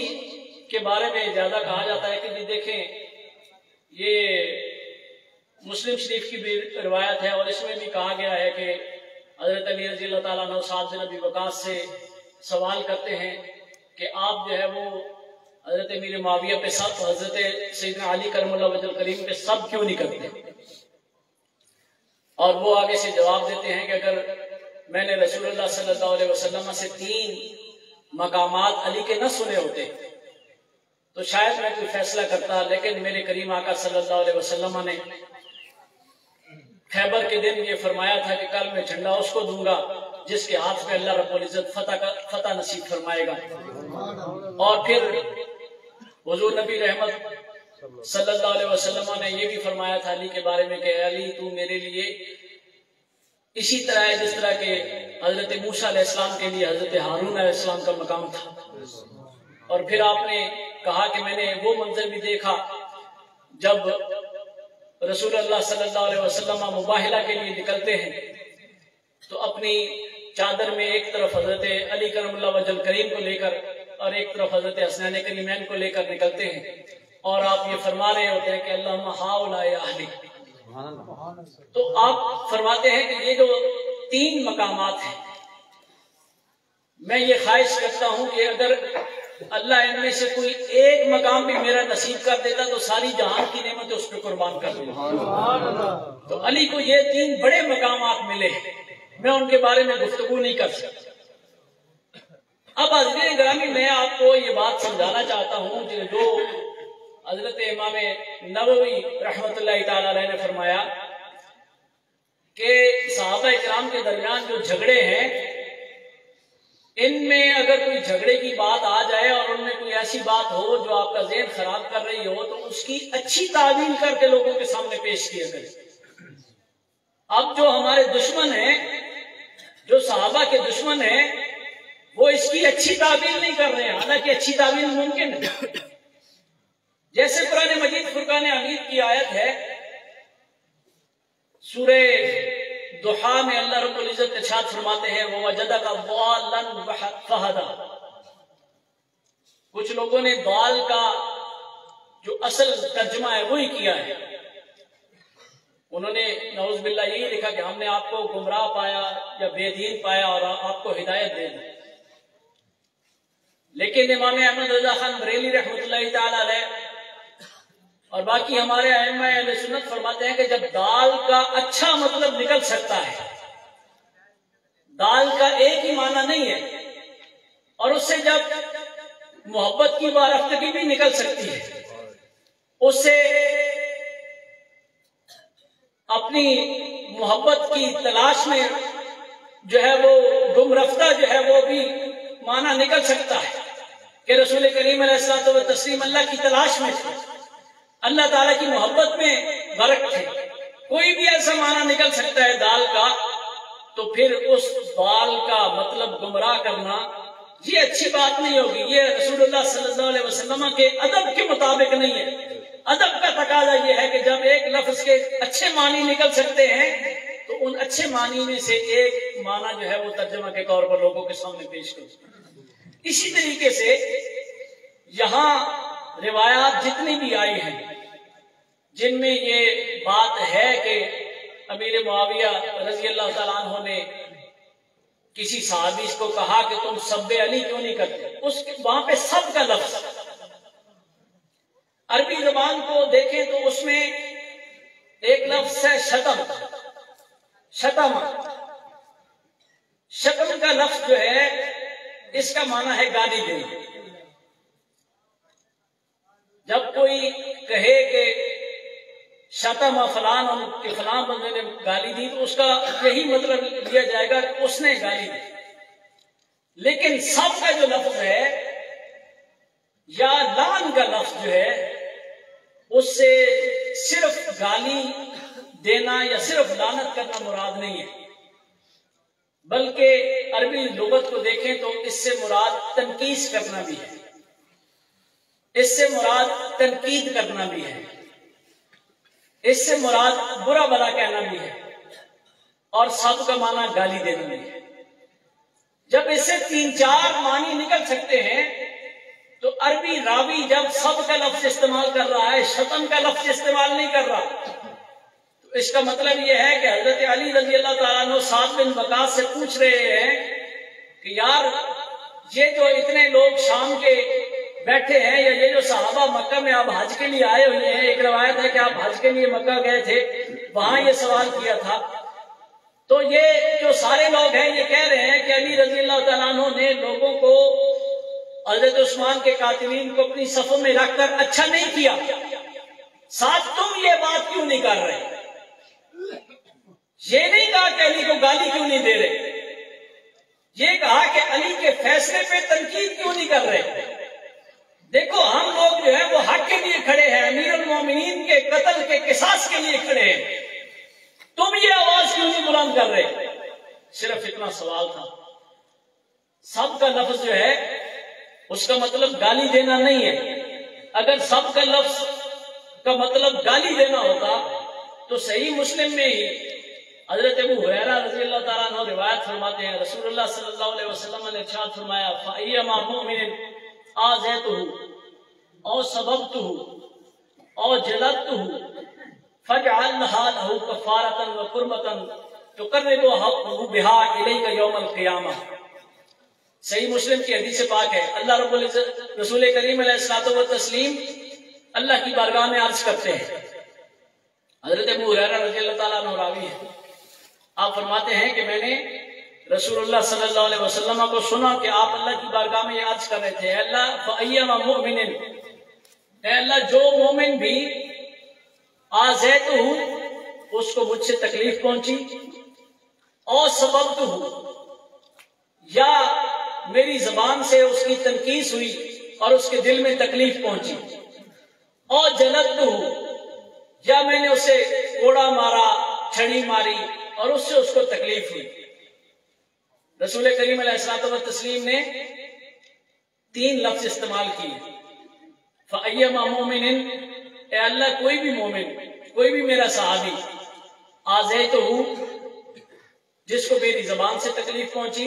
کے بارے میں زیادہ کہا جاتا ہے کہ جی دیکھیں یہ مسلم شریف کی بھی روایت ہے، اور اس میں بھی کہا گیا ہے کہ حضرت علی رضی اللہ تعالیٰ عنہ سعد بن ابی وقاص سے سوال کرتے ہیں کہ آپ جو ہے وہ حضرت امیر معاویہ پہ سب، حضرت سیدنا علی کرم اللہ وجہ الکریم پہ سب کیوں نہیں کرتے؟ اور وہ آگے سے جواب دیتے ہیں کہ اگر میں نے رسول اللہ صلی اللہ علیہ وسلم سے 3 مقامات علی کے نہ سنے ہوتے تو شاید میں کوئی فیصلہ کرتا، لیکن میرے کریم آقا صلی اللہ علیہ وسلم نے خیبر کے دن یہ فرمایا تھا کہ کل میں جھنڈا اس کو دوں گا جس کے ہاتھ میں اللہ رب العزت فتح نصیب فرمائے گا۔ اور پھر حضور نبی رحمت صلی اللہ علیہ وسلم نے یہ بھی فرمایا تھا علی کے بارے میں کہ علی تو میرے لیے اسی طرح ہے جس طرح کہ حضرت موسیٰ علیہ السلام کے لیے حضرت ہارون علیہ السلام کا مقام تھا۔ اور پھر آپ نے کہا کہ میں نے وہ منظر بھی دیکھا جب رسول اللہ صلی اللہ علیہ وسلم مباہلہ کے لیے نکلتے ہیں تو اپنی چادر میں ایک طرف حضرت علی کرم اللہ وجہ الکریم کو لے کر اور ایک طرف حضرت حسنین کریمین کو لے کر نکلتے ہیں، اور آپ یہ فرما رہے ہوتے ہیں کہ اللہم ہؤلاء اہلی۔ تو آپ فرماتے ہیں کہ یہ جو 3 مقامات ہیں، میں یہ خواہش کرتا ہوں کہ اگر اللہ ان میں سے کوئی ایک مقام بھی میرا نصیب کر دیتا تو ساری جہان کی نعمتیں اس پہ قربان کر دوں۔ تو علی کو یہ 3 بڑے مقامات ملے، میں ان کے بارے میں گفتگو نہیں کر سکتا۔ اب حضرت گرامی میں آپ کو یہ بات سمجھانا چاہتا ہوں کہ جو حضرت امام نووی رحمت اللہ تعالی علیہ نے فرمایا کہ صحابہ اکرام کے درمیان جو جھگڑے ہیں، ان میں اگر کوئی جھگڑے کی بات آ جائے اور ان میں کوئی ایسی بات ہو جو آپ کا ذہن خراب کر رہی ہو تو اس کی اچھی تعویل کر کے لوگوں کے سامنے پیش کیا کرے۔ اب جو ہمارے دشمن ہیں، جو صحابہ کے دشمن ہیں، وہ اس کی اچھی تعویل نہیں کر رہے ہیں، حالانکہ اچھی تعویل ممکن ہے۔ جیسے قرآن مجید فرقان حمید کی آیت ہے، سورہ ضحیٰ میں اللہ رب العزت ارشاد فرماتے ہیں وَوَجَدَكَ ضَالًّا فَهَدَىٰ۔ کچھ لوگوں نے ضال کا جو اصل ترجمہ ہے وہی کیا ہے، انہوں نے نعوذ باللہ یہی لکھا کہ ہم نے آپ کو گمراہ پایا یا بے دین پایا اور آپ کو ہدایت دے دی۔ لیکن امام احمد رضا خان بریلی رحمۃ اللہ تعالی علیہ اور باقی ہمارے ائمہ اہل سنت فرماتے ہیں کہ جب دال کا اچھا مطلب نکل سکتا ہے، دال کا ایک ہی معنی نہیں ہے، اور اس سے جب محبت کی وارفتگی بھی نکل سکتی ہے، اس سے اپنی محبت کی تلاش میں جو ہے وہ گم رفتہ جو ہے وہ بھی معنی نکل سکتا ہے کہ رسول کریم علیہ الصلوۃ والتسلیم اللہ کی تلاش میں تھے، اللہ تعالیٰ کی محبت میں غرق تھے. کوئی بھی ایسا معنی نکل سکتا ہے دال کا، تو پھر اس دال کا مطلب گمراہ کرنا یہ اچھی بات نہیں ہوگی. یہ رسول اللہ صلی اللہ علیہ وسلم کے ادب کے مطابق نہیں ہے. ادب کا تقاضا یہ ہے کہ جب ایک لفظ کے اچھے معنی نکل سکتے ہیں تو ان اچھے معنی میں سے ایک معنی جو ہے وہ ترجمہ کے طور پر لوگوں کے سامنے پیش کرو. اسی طریقے سے یہاں روایات جتنی بھی آئی ہیں جن میں یہ بات ہے کہ امیر معاویہ رضی اللہ تعالیٰ عنہ نے کسی صحابی کو کہا کہ تم سب علی کیوں نہیں کرتے، وہاں پہ سب کا لفظ. عربی زبان کو دیکھیں تو اس میں ایک لفظ ہے شتم. شتم کا لفظ جو ہے اس کا معنی ہے گالی دینا. جب کوئی کہے کہ شتم فلان کہ فلان بندے نے گالی دی تو اس کا یہی مطلب لیا جائے گا کہ اس نے گالی دی. لیکن سب کا جو لفظ ہے یا لعن کا لفظ جو ہے اس سے صرف گالی دینا یا صرف لعنت کرنا مراد نہیں ہے، بلکہ عربی لغت کو دیکھیں تو اس سے مراد تنقیص کرنا بھی ہے، اس سے مراد تنقید کرنا بھی ہے، اس سے مراد برا بھلا کہنا بھی ہے، اور سب کا معنی گالی دینا بھی ہے. جب اس سے 3-4 معنی نکل سکتے ہیں تو عربی راوی جب سب کا لفظ استعمال کر رہا ہے، شتم کا لفظ استعمال نہیں کر رہا، تو اس کا مطلب یہ ہے کہ حضرت علی رضی اللہ تعالیٰ عنہ سعد بن وقاص سے پوچھ رہے ہیں کہ یار یہ جو اتنے لوگ شام کے بیٹھے ہیں یا یہ جو صحابہ مکہ میں آپ حج کے لیے آئے ہوئے ہیں، ایک روایت ہے کہ آپ حج کے لیے مکہ گئے تھے، وہاں یہ سوال کیا تھا، تو یہ جو سارے لوگ ہیں یہ کہہ رہے ہیں کہ علی رضی اللہ تعالیٰ عنہ نے لوگوں کو حضرت عثمان کے قاتلین کو اپنی صفوں میں رکھ کر اچھا نہیں کیا، ساتھ تم یہ بات کیوں نہیں کر رہے؟ یہ نہیں کہا کہ علی کو گالی کیوں نہیں دے رہے، یہ کہا کہ علی کے فیصلے پہ تنقید کیوں نہیں کر رہے. دیکھو ہم لوگ جو ہے وہ حق کے لیے کھڑے ہیں، امیر المومنین کے قتل کے قصاص کے لیے کھڑے ہیں، تم یہ آواز کیوں نہیں بلند کر رہے؟ صرف اتنا سوال تھا. سب کا لفظ جو ہے اس کا مطلب گالی دینا نہیں ہے. اگر سب کا لفظ کا مطلب گالی دینا ہوتا تو صحیح مسلم میں ہی حضرت ابو ہریرہ رضی اللہ تعالیٰ عنہ روایت فرماتے ہیں رسول اللہ صلی اللہ علیہ وسلم نے ارشاد فرمایا فَأَيَّمَا مُؤْمِنٍ آذَيْتُهُ أَوْ صَبَبْتُهُ أَوْ جَلَدْتُهُ فَاجْعَلْ لَهُ كَفَّارَةً وَقُرْبَةً تُقَرِّبُهُ بِهَا إِلَيْكَ يَوْمَ الْقِيَامَةِ. صحیح مسلم کی حدیث پاک ہے. اللہ رب العزت رسول کریم علیہ الصلوۃ والتسلیم اللہ کی بارگاہ میں عرض کرتے ہیں. حضرت ابو ہریرہ رضی اللہ تعالیٰ عنہ راوی ہے، آپ فرماتے ہیں کہ میں نے رسول اللہ صلی اللہ علیہ وسلم کو سنا کہ آپ اللہ کی بارگاہ میں یہ عرض کر رہے تھے اے اللہ فَأَيَّمَا مُؤْمِنٍ، اے اللہ جو مومن بھی آذَيْتُهُ اس کو مجھ سے تکلیف پہنچی، اور سببتہ یا میری زبان سے اس کی تنقیص ہوئی اور اس کے دل میں تکلیف پہنچی، اور جلدتہ یا میں نے اسے کوڑا مارا، چھڑی ماری اور اس سے اس کو تکلیف ہوئی. رسول کریم علیہ الصلوۃ والتسلیم نے 3 لفظ استعمال کیے. فَأَيَّمَا مُؤْمِنٍ، اے اللہ کوئی بھی مومن، کوئی بھی میرا صحابی، آذَيْتُهُ جس کو میری زبان سے تکلیف پہنچی،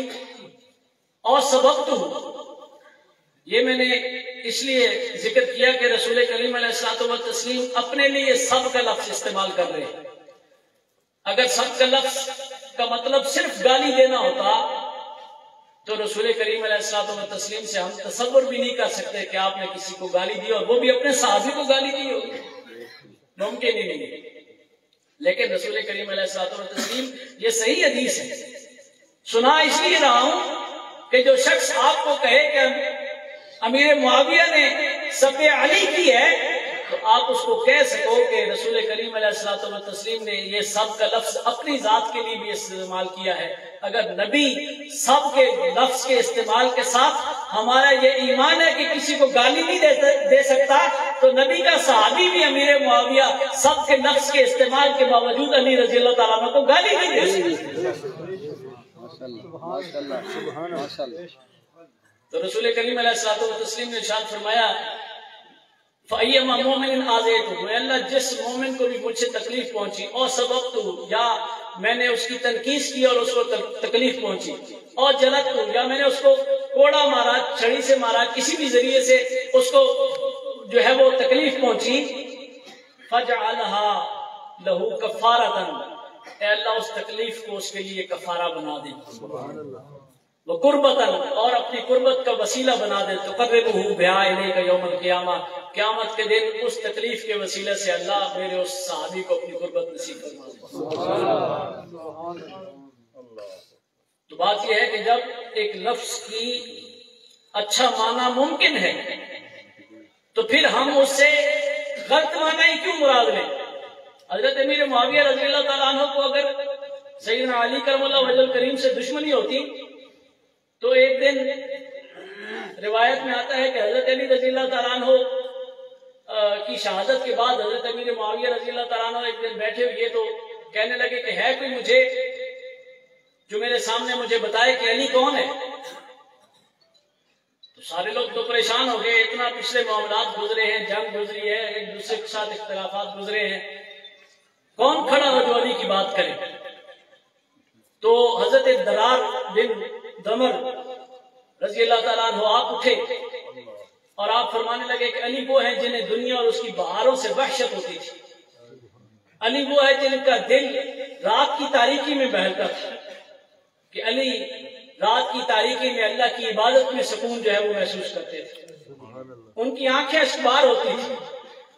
اور سببتہ یہ میں نے اس لیے ذکر کیا کہ رسول کریم علیہ الصلوۃ والتسلیم اپنے لیے سب کا لفظ استعمال کر رہے ہیں. اگر سب کا لفظ کا مطلب صرف گالی دینا ہوتا تو رسول کریم علیہ الصلوۃ والتسلیم سے ہم تصور بھی نہیں کر سکتے کہ آپ نے کسی کو گالی دی اور وہ بھی اپنے صحابی کو گالی دی ہوگی، ممکن ہی نہیں. لیکن رسول کریم علیہ الصلوۃ والتسلیم یہ صحیح حدیث ہے. سنا اس لیے رہا ہوں کہ جو شخص آپ کو کہے کہ امیر معاویہ نے سب علی کی ہے تو آپ اس کو کہہ سکو کہ رسول کریم علیہ الصلوۃ والتسلیم نے یہ سب کا لفظ اپنی ذات کے لیے بھی استعمال کیا ہے. اگر نبی سب کے لفظ کے استعمال کے ساتھ ہمارا یہ ایمان ہے کہ کسی کو گالی نہیں دے سکتا، تو نبی کا صحابی بھی امیر معاویہ سب کے لفظ کے استعمال کے باوجود علی رضی اللہ تعالیٰ عنہ کو گالی نہیں دے سکتا. تو رسول کریم علیہ الصلوۃ والتسلیم نے ارشاد فرمایا فَأَيَّمَا مُؤْمِنٍ آذَيْتُهُ، اللہ جس مومن کو بھی مجھ سے تکلیف پہنچی، اور سبقتُهُ، یا میں نے اس کی تنقیص کی اور اس کو تکلیف پہنچی، اور جلدتُهُ، یا میں نے اس کو کوڑا مارا، چھڑی سے مارا، کسی بھی ذریعے سے اس کو جو ہے وہ تکلیف پہنچی، فَجْعَلْهَا لَهُ كَفَّارَةً، اے اللہ اس تکلیف کو اس کے لیے کفارہ بنا دے، وَقُرْبَةً، اور اپنی قربت کا وسیلہ بنا دے، تُقَرِّبُهُ بِهَا إِلَيْكَ يَوْمَ الْقِيَامَةِ، قیامت کے دن اس تکلیف کے وسیلے سے اللہ میرے اس صحابی کو اپنی قربت نصیب فرما دے. تو بات یہ ہے کہ جب ایک لفظ کی اچھا معنی ممکن ہے تو پھر ہم اس سے غلط معنی ہی کیوں مراد لیں؟ حضرت امیر معاویہ رضی اللہ تعالیٰ عنہ کو اگر سیدنا علی کرم اللہ وجہ الکریم سے دشمنی ہوتی تو ایک دن روایت میں آتا ہے کہ حضرت علی رضی اللہ تعالیٰ عنہ کی شہادت کے بعد حضرت امیر معاویہ رضی اللہ تعالیٰ عنہ ایک دن بیٹھے ہوئے تو کہنے لگے کہ ہے کوئی مجھے جو میرے سامنے مجھے بتائے کہ علی کون ہے. تو سارے لوگ تو پریشان ہو گئے، اتنا پچھلے معاملات گزرے ہیں، جنگ گزری ہے، ایک دوسرے کے ساتھ اختلافات گزرے ہیں، کون کھڑا ہو جو علی کی بات کرے. تو حضرت درار بن دمر رضی اللہ تعالیٰ عنہ آپ اٹھے اور آپ فرمانے لگے کہ علی وہ ہیں جنہیں دنیا اور اس کی بہاروں سے وحشت ہوتی تھی، علی وہ ہے جن کا دل رات کی تاریکی میں بہلتا تھا، کہ علی رات کی تاریکی میں اللہ کی عبادت میں سکون جو ہے وہ محسوس کرتے تھے، ان کی آنکھیں اشکبار ہوتی تھی،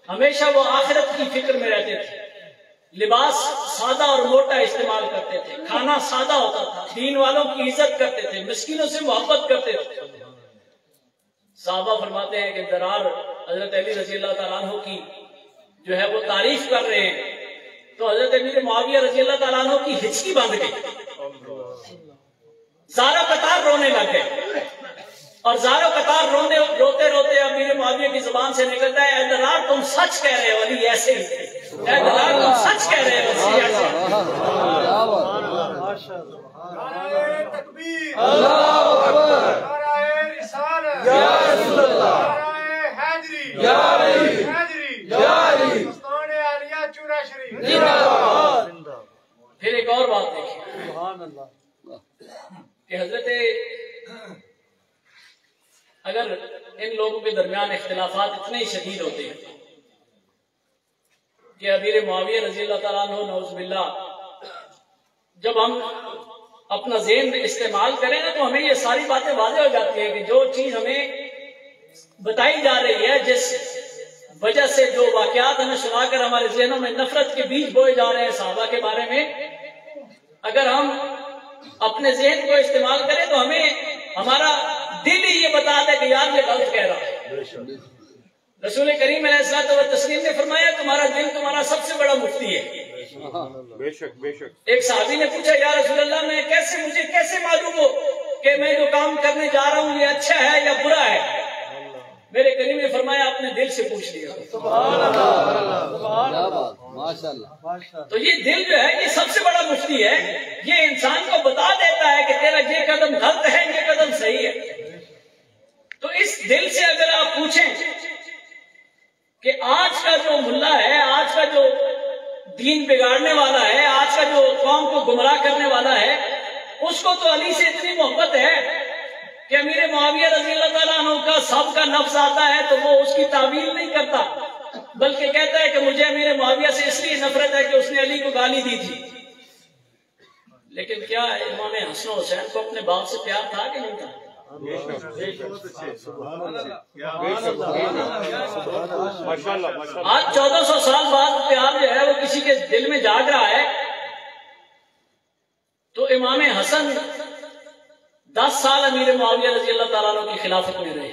ہمیشہ وہ آخرت کی فکر میں رہتے تھے، لباس سادہ اور موٹا استعمال کرتے تھے، کھانا سادہ ہوتا تھا، دین والوں کی عزت کرتے تھے، مسکینوں سے محبت کرتے تھے. صحابہ فرماتے ہیں کہ درار حضرت علی رضی اللہ تعالیٰ عنہ کی جو ہے وہ تعریف کر رہے ہیں تو حضرت امیر معاویہ رضی اللہ تعالیٰ عنہ کی ہچکی بند گئی، زارا قطار رونے لگ گئے، اور زارا قطار روتے روتے امیر معاویہ کی زبان سے نکلتا ہے اے درار تم سچ کہہ رہے ہو، علی ایسے ہی، اے درار تم سچ کہہ رہے ہو، علی ایسے نعرہ تکبیر، اللہ اکبر، نعرہ رسالت، یا رسول اللہ، نعرہ حیدری، یا علی، حیدری، یا علی، مستان عالیہ چورا شریف. پھر ایک اور بات دیکھیں کہ حضرت اگر ان لوگوں کے درمیان اختلافات اتنے ہی شدید ہوتے ہیں کہ امیر معاویہ رضی اللہ تعالیٰ عنہ نعوذ باللہ جب ہم اپنا ذہن استعمال کریں نا تو ہمیں یہ ساری باتیں واضح ہو جاتی ہیں کہ جو چیز ہمیں بتائی جا رہی ہے، جس وجہ سے جو واقعات ہمیں سنا کر ہمارے ذہنوں میں نفرت کے بیج بوئے جا رہے ہیں صحابہ کے بارے میں، اگر ہم اپنے ذہن کو استعمال کریں تو ہمیں ہمارا دل ہی یہ بتا دے کہ یار یہ غلط کہہ رہا ہے. رسول کریم علیہ الصلوۃ والتسلیم نے فرمایا تمہارا دل تمہارا سب سے بڑا مفتی ہے. بے شک بے شک. ایک صحابی نے پوچھا یا رسول اللہ مجھے کیسے معلوم ہو کہ میں جو کام کرنے جا رہا ہوں یہ اچھا ہے یا برا ہے؟ میرے کریم نے فرمایا اپنے دل سے پوچھ لیا. سبحان اللہ، سبحان اللہ، ماشاءاللہ. تو یہ دل جو ہے یہ سب سے بڑا مفتی ہے، یہ انسان کو بتا دیتا ہے کہ تیرا یہ قدم غلط ہے، یہ قدم صحیح ہے. تو اس دل سے اگر آپ پوچھیں کہ آج کا جو ملا ہے، آج کا جو دین بگاڑنے والا ہے، آج کا جو قوم کو گمراہ کرنے والا ہے، اس کو تو علی سے اتنی محبت ہے کہ امیر معاویہ رضی اللہ تعالیٰ عنہ کا سب کا نفس آتا ہے تو وہ اس کی تعویل نہیں کرتا، بلکہ کہتا ہے کہ مجھے امیر معاویہ سے اس لیے نفرت ہے کہ اس نے علی کو گالی دی تھی. لیکن کیا امام حسن و حسین کو اپنے باپ سے پیار تھا کہ نہیں تھا؟ آج 1400 سال بعد پیار جو ہے وہ کسی کے دل میں جاگ رہا ہے. تو امام حسن 10 سال امیر معاویہ رضی اللہ تعالیٰ عنہ کی خلافت میں رہے.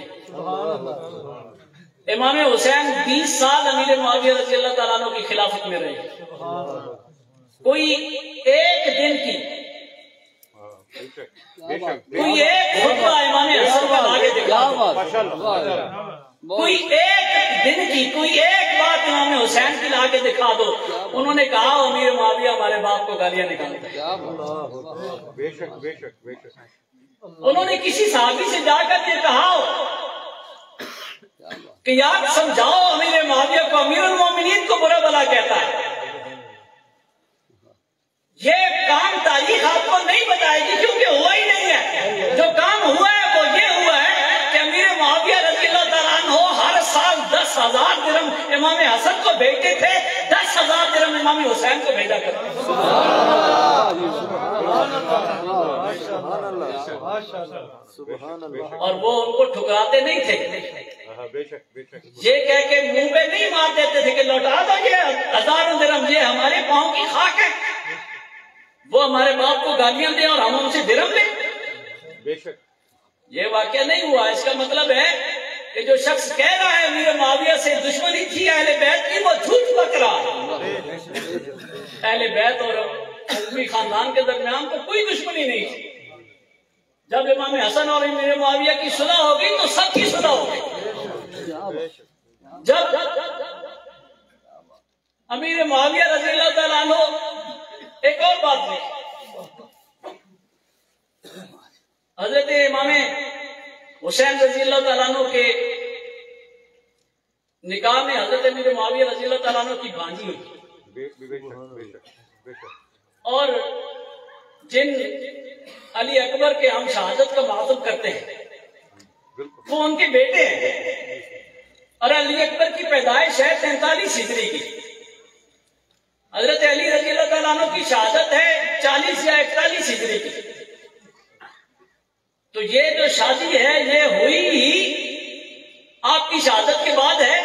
امام حسین 20 سال امیر معاویہ رضی اللہ تعالیٰ عنہ کی خلافت میں رہے. کوئی ایک دن کی کوئی ایک خطبہ امام حسن کا آگے دکھا دو. کوئی ایک دن کی کوئی ایک بات امام حسین کی لا کے دکھا دو. انہوں نے کہا امیر معاویہ ہمارے باپ کو گالیاں نکالتا ہے. بے شک بے شک بے شک. انہوں نے کسی صحابی سے جا کر یہ کہا کہ یار سمجھاؤ امیر معاویہ کو امیر المومنین کو برا بلا کہتا ہے. یہ کام تاریخ آپ کو نہیں بتائے گی کیونکہ ہوا ہی نہیں ہے. جو کام ہوا ہے وہ یہ ہوا ہے کہ امیر معاویہ رضی اللہ تعالیٰ عنہ ہر سال 10,000 درہم امام حسن کو بھیجتے تھے, 10,000 درہم امام حسین کو بھیجا کرتے تھے. اور وہ ان کو ٹھکراتے نہیں تھے. یہ کہہ کے منہ پہ نہیں مار دیتے تھے کہ لوٹا دو یہ 1000 درہم, یہ ہمارے پاؤں کی خاک ہے, وہ ہمارے باپ کو گالیاں دیں اور ہم ان سے درہم لیں. بے شک یہ واقعہ نہیں ہوا. اس کا مطلب ہے کہ جو شخص کہہ رہا ہے امیر معاویہ سے دشمنی تھی اہل بیت کی, وہ جھوٹ بک رہا ہے. اہل بیت اور اموی خاندان کے درمیان تو کوئی دشمنی نہیں تھی. جب امام حسن اور امیر معاویہ کی صلح ہو گئی تو سب کی صلح ہو گئی. جب امیر معاویہ رضی اللہ تعالیٰ عنہ, ایک اور بات نہیں, حضرت امام حسین رضی اللہ تعالیٰ عنہ کے نکاح میں حضرت امیر معاویہ رضی اللہ تعالیٰ عنہ کی بھانجی ہوئی. اور جن علی اکبر کے ہم شہادت کا معذب کرتے ہیں وہ ان کے بیٹے ہیں. اور علی اکبر کی پیدائش ہے 43 ہجری کی. حضرت علی رضی اللہ تعالیٰ عنہ کی شہادت ہے 40 یا 41 ہجری کی. تو یہ جو شادی ہے یہ ہوئی ہی آپ کی شہادت کے بعد ہے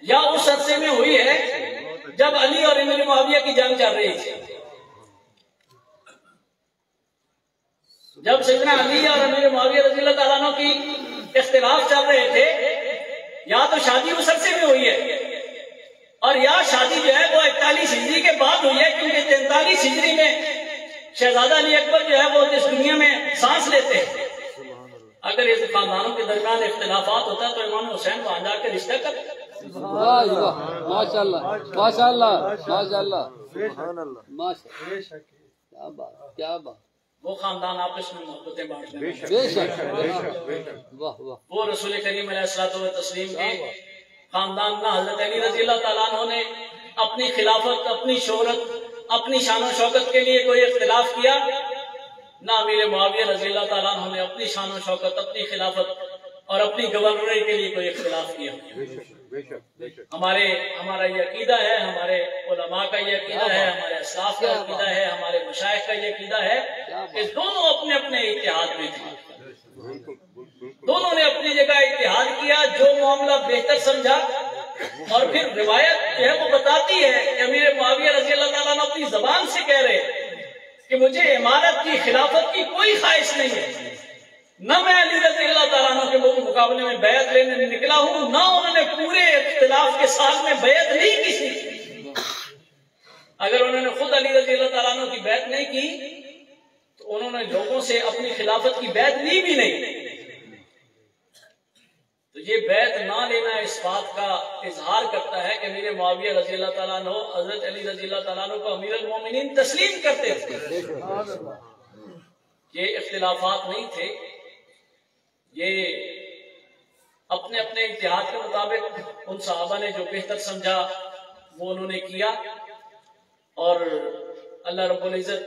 یا اس عرصے میں ہوئی ہے جب علی اور امیر معاویہ کی جنگ چل رہی تھی. جب سیدنا علی اور امیر معاویہ رضی اللہ تعالیٰ عنہ کی اختلاف چل رہے تھے, یا تو شادی اس عرصے میں ہوئی ہے اور یا شادی جو ہے وہ 41 ہجری کے بعد ہوئی ہے, کیونکہ 43 ہجری میں شہزادہ علی اکبر جو ہے وہ اس دنیا میں سانس لیتے ہیں. اگر اس خاندانوں کے درمیان اختلافات ہوتا تو امام حسین وہاں جا کے رشتہ کرتے. ماشاء اللہ ماشاء اللہ ماشاء اللہ کیا بات کیا بات. وہ خاندان آپس میں محبتیں بانٹتے ہیں. وہ رسول کریم علیہ الصلوۃ والتسلیم کے خاندان, نہ حضرت علی رضی اللہ تعالیٰ عنہ نے اپنی خلافت, اپنی شہرت, اپنی شان و شوکت کے لیے کوئی اختلاف کیا, نہ امیر معاویہ رضی اللہ تعالیٰ عنہ نے اپنی شان و شوکت, اپنی خلافت اور اپنی گورنری کے لیے کوئی اختلاف کیا. ہمارا یہ عقیدہ ہے, ہمارے علماء کا یہ عقیدہ ہے, ہمارے اسلاف کا عقیدہ ہے, ہمارے مشائخ کا یہ عقیدہ ہے کہ دونوں اپنے اپنے اتحاد میں تھے. دونوں نے اپنی جگہ اتحاد کیا, جو معاملہ بہتر سمجھا. اور پھر روایت جو ہے وہ بتاتی ہے کہ امیر معاویہ رضی اللہ تعالیٰ عنہ اپنی زبان سے کہہ رہے کہ مجھے امارت کی, خلافت کی کوئی خواہش نہیں ہے, نہ میں علی رضی اللہ تعالیٰ عنہ کے مقابلے میں بیعت لینے نکلا ہوں, نہ انہوں نے پورے اختلاف کے ساتھ میں بیعت نہیں کی. اگر انہوں نے خود علی رضی اللہ تعالیٰ عنہ کی بیعت نہیں کی تو انہوں نے لوگوں سے اپنی خلافت کی بیعت لی بھی نہیں. تو یہ بیعت نہ لینا اس بات کا اظہار کرتا ہے کہ امیر معاویہ رضی اللہ تعالیٰ عنہ حضرت علی رضی اللہ تعالیٰ عنہ کو امیر المومنین تسلیم کرتے تھے. یہ اختلافات نہیں تھے, یہ اپنے اپنے اتحاد کے مطابق ان صحابہ نے جو بہتر سمجھا وہ انہوں نے کیا. اور اللہ رب العزت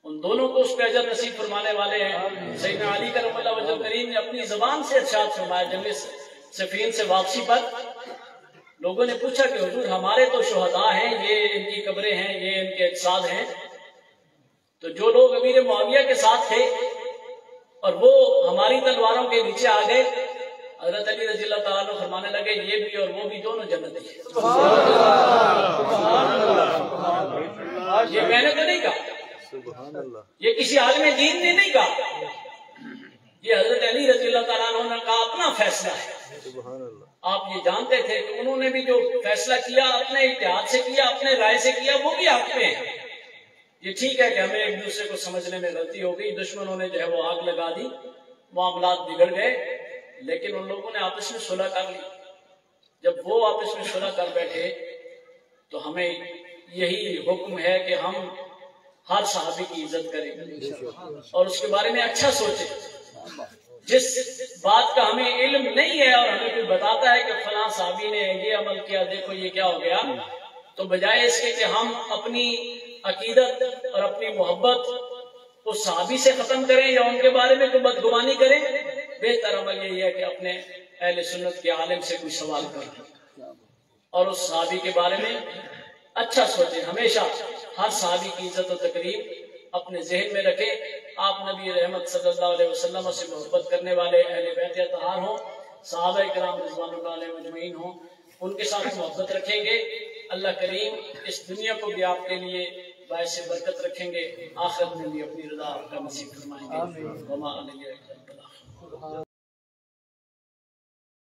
ان دونوں کو اس پہ اجر نصیب فرمانے والے ہیں. سیدنا علی کرم اللہ وجہ کریم نے اپنی زبان سے ارشاد فرمایا, جنگ صفین سے واپسی پر لوگوں نے پوچھا کہ حضور ہمارے تو شہداء ہیں, یہ ان کی قبریں ہیں, یہ ان کے اجساد ہیں, تو جو لوگ امیر معاویہ کے ساتھ تھے اور وہ ہماری تلواروں کے نیچے آ گئے, حضرت علی رضی اللہ تعالیٰ عنہ فرمانے لگے یہ بھی اور وہ بھی دونوں جنتی ہیں. یہ میں نے تو نہیں کہا, یہ کسی عالم دین نے نہیں کہا, یہ حضرت علی رضی اللہ تعالیٰ عنہ کا اپنا فیصلہ ہے. آپ یہ جانتے تھے کہ انہوں نے بھی جو فیصلہ کیا اپنے اتحاد سے کیا، اپنے رائے سے کیا، وہ بھی آپ پہ ہیں۔ یہ ٹھیک ہے کہ ہمیں ایک دوسرے کو سمجھنے میں غلطی ہو گئی، دشمنوں نے جو ہے وہ آگ لگا دی، معاملات بگڑ گئے، لیکن ان لوگوں نے آپس میں صلح کر لی۔ جب وہ آپس میں صلح کر بیٹھے تو ہمیں یہی حکم ہے کہ ہم ہر صحابی کی عزت کریں اور اس کے بارے میں اچھا سوچیں۔ جس بات کا ہمیں علم نہیں ہے اور ہمیں کوئی بتاتا ہے کہ فلاں صحابی نے یہ عمل کیا، دیکھو یہ کیا ہو گیا، تو بجائے اس کے کہ ہم اپنی عقیدت اور اپنی محبت اس صحابی سے ختم کریں یا ان کے بارے میں کوئی بدگمانی کریں، بہتر عمل یہی ہے کہ اپنے اہل سنت کے عالم سے کوئی سوال کریں اور اس صحابی کے بارے میں اچھا سوچیں۔ ہمیشہ ہر صحابی کی عزت و تقریب اپنے ذہن میں رکھیں۔ آپ نبی رحمت صلی اللہ علیہ وسلم سے محبت کرنے والے اہل بیت اطہار ہوں، صحابہ کرام رضوان اللہ علیہ مجمعین ہوں، ان کے ساتھ محبت رکھیں گے، اللہ کریم اس دنیا کو بھی آپ کے لیے باعث برکت رکھیں گے، آخرت میں بھی اپنی رضا آپ کا نصیب فرمائیں گے۔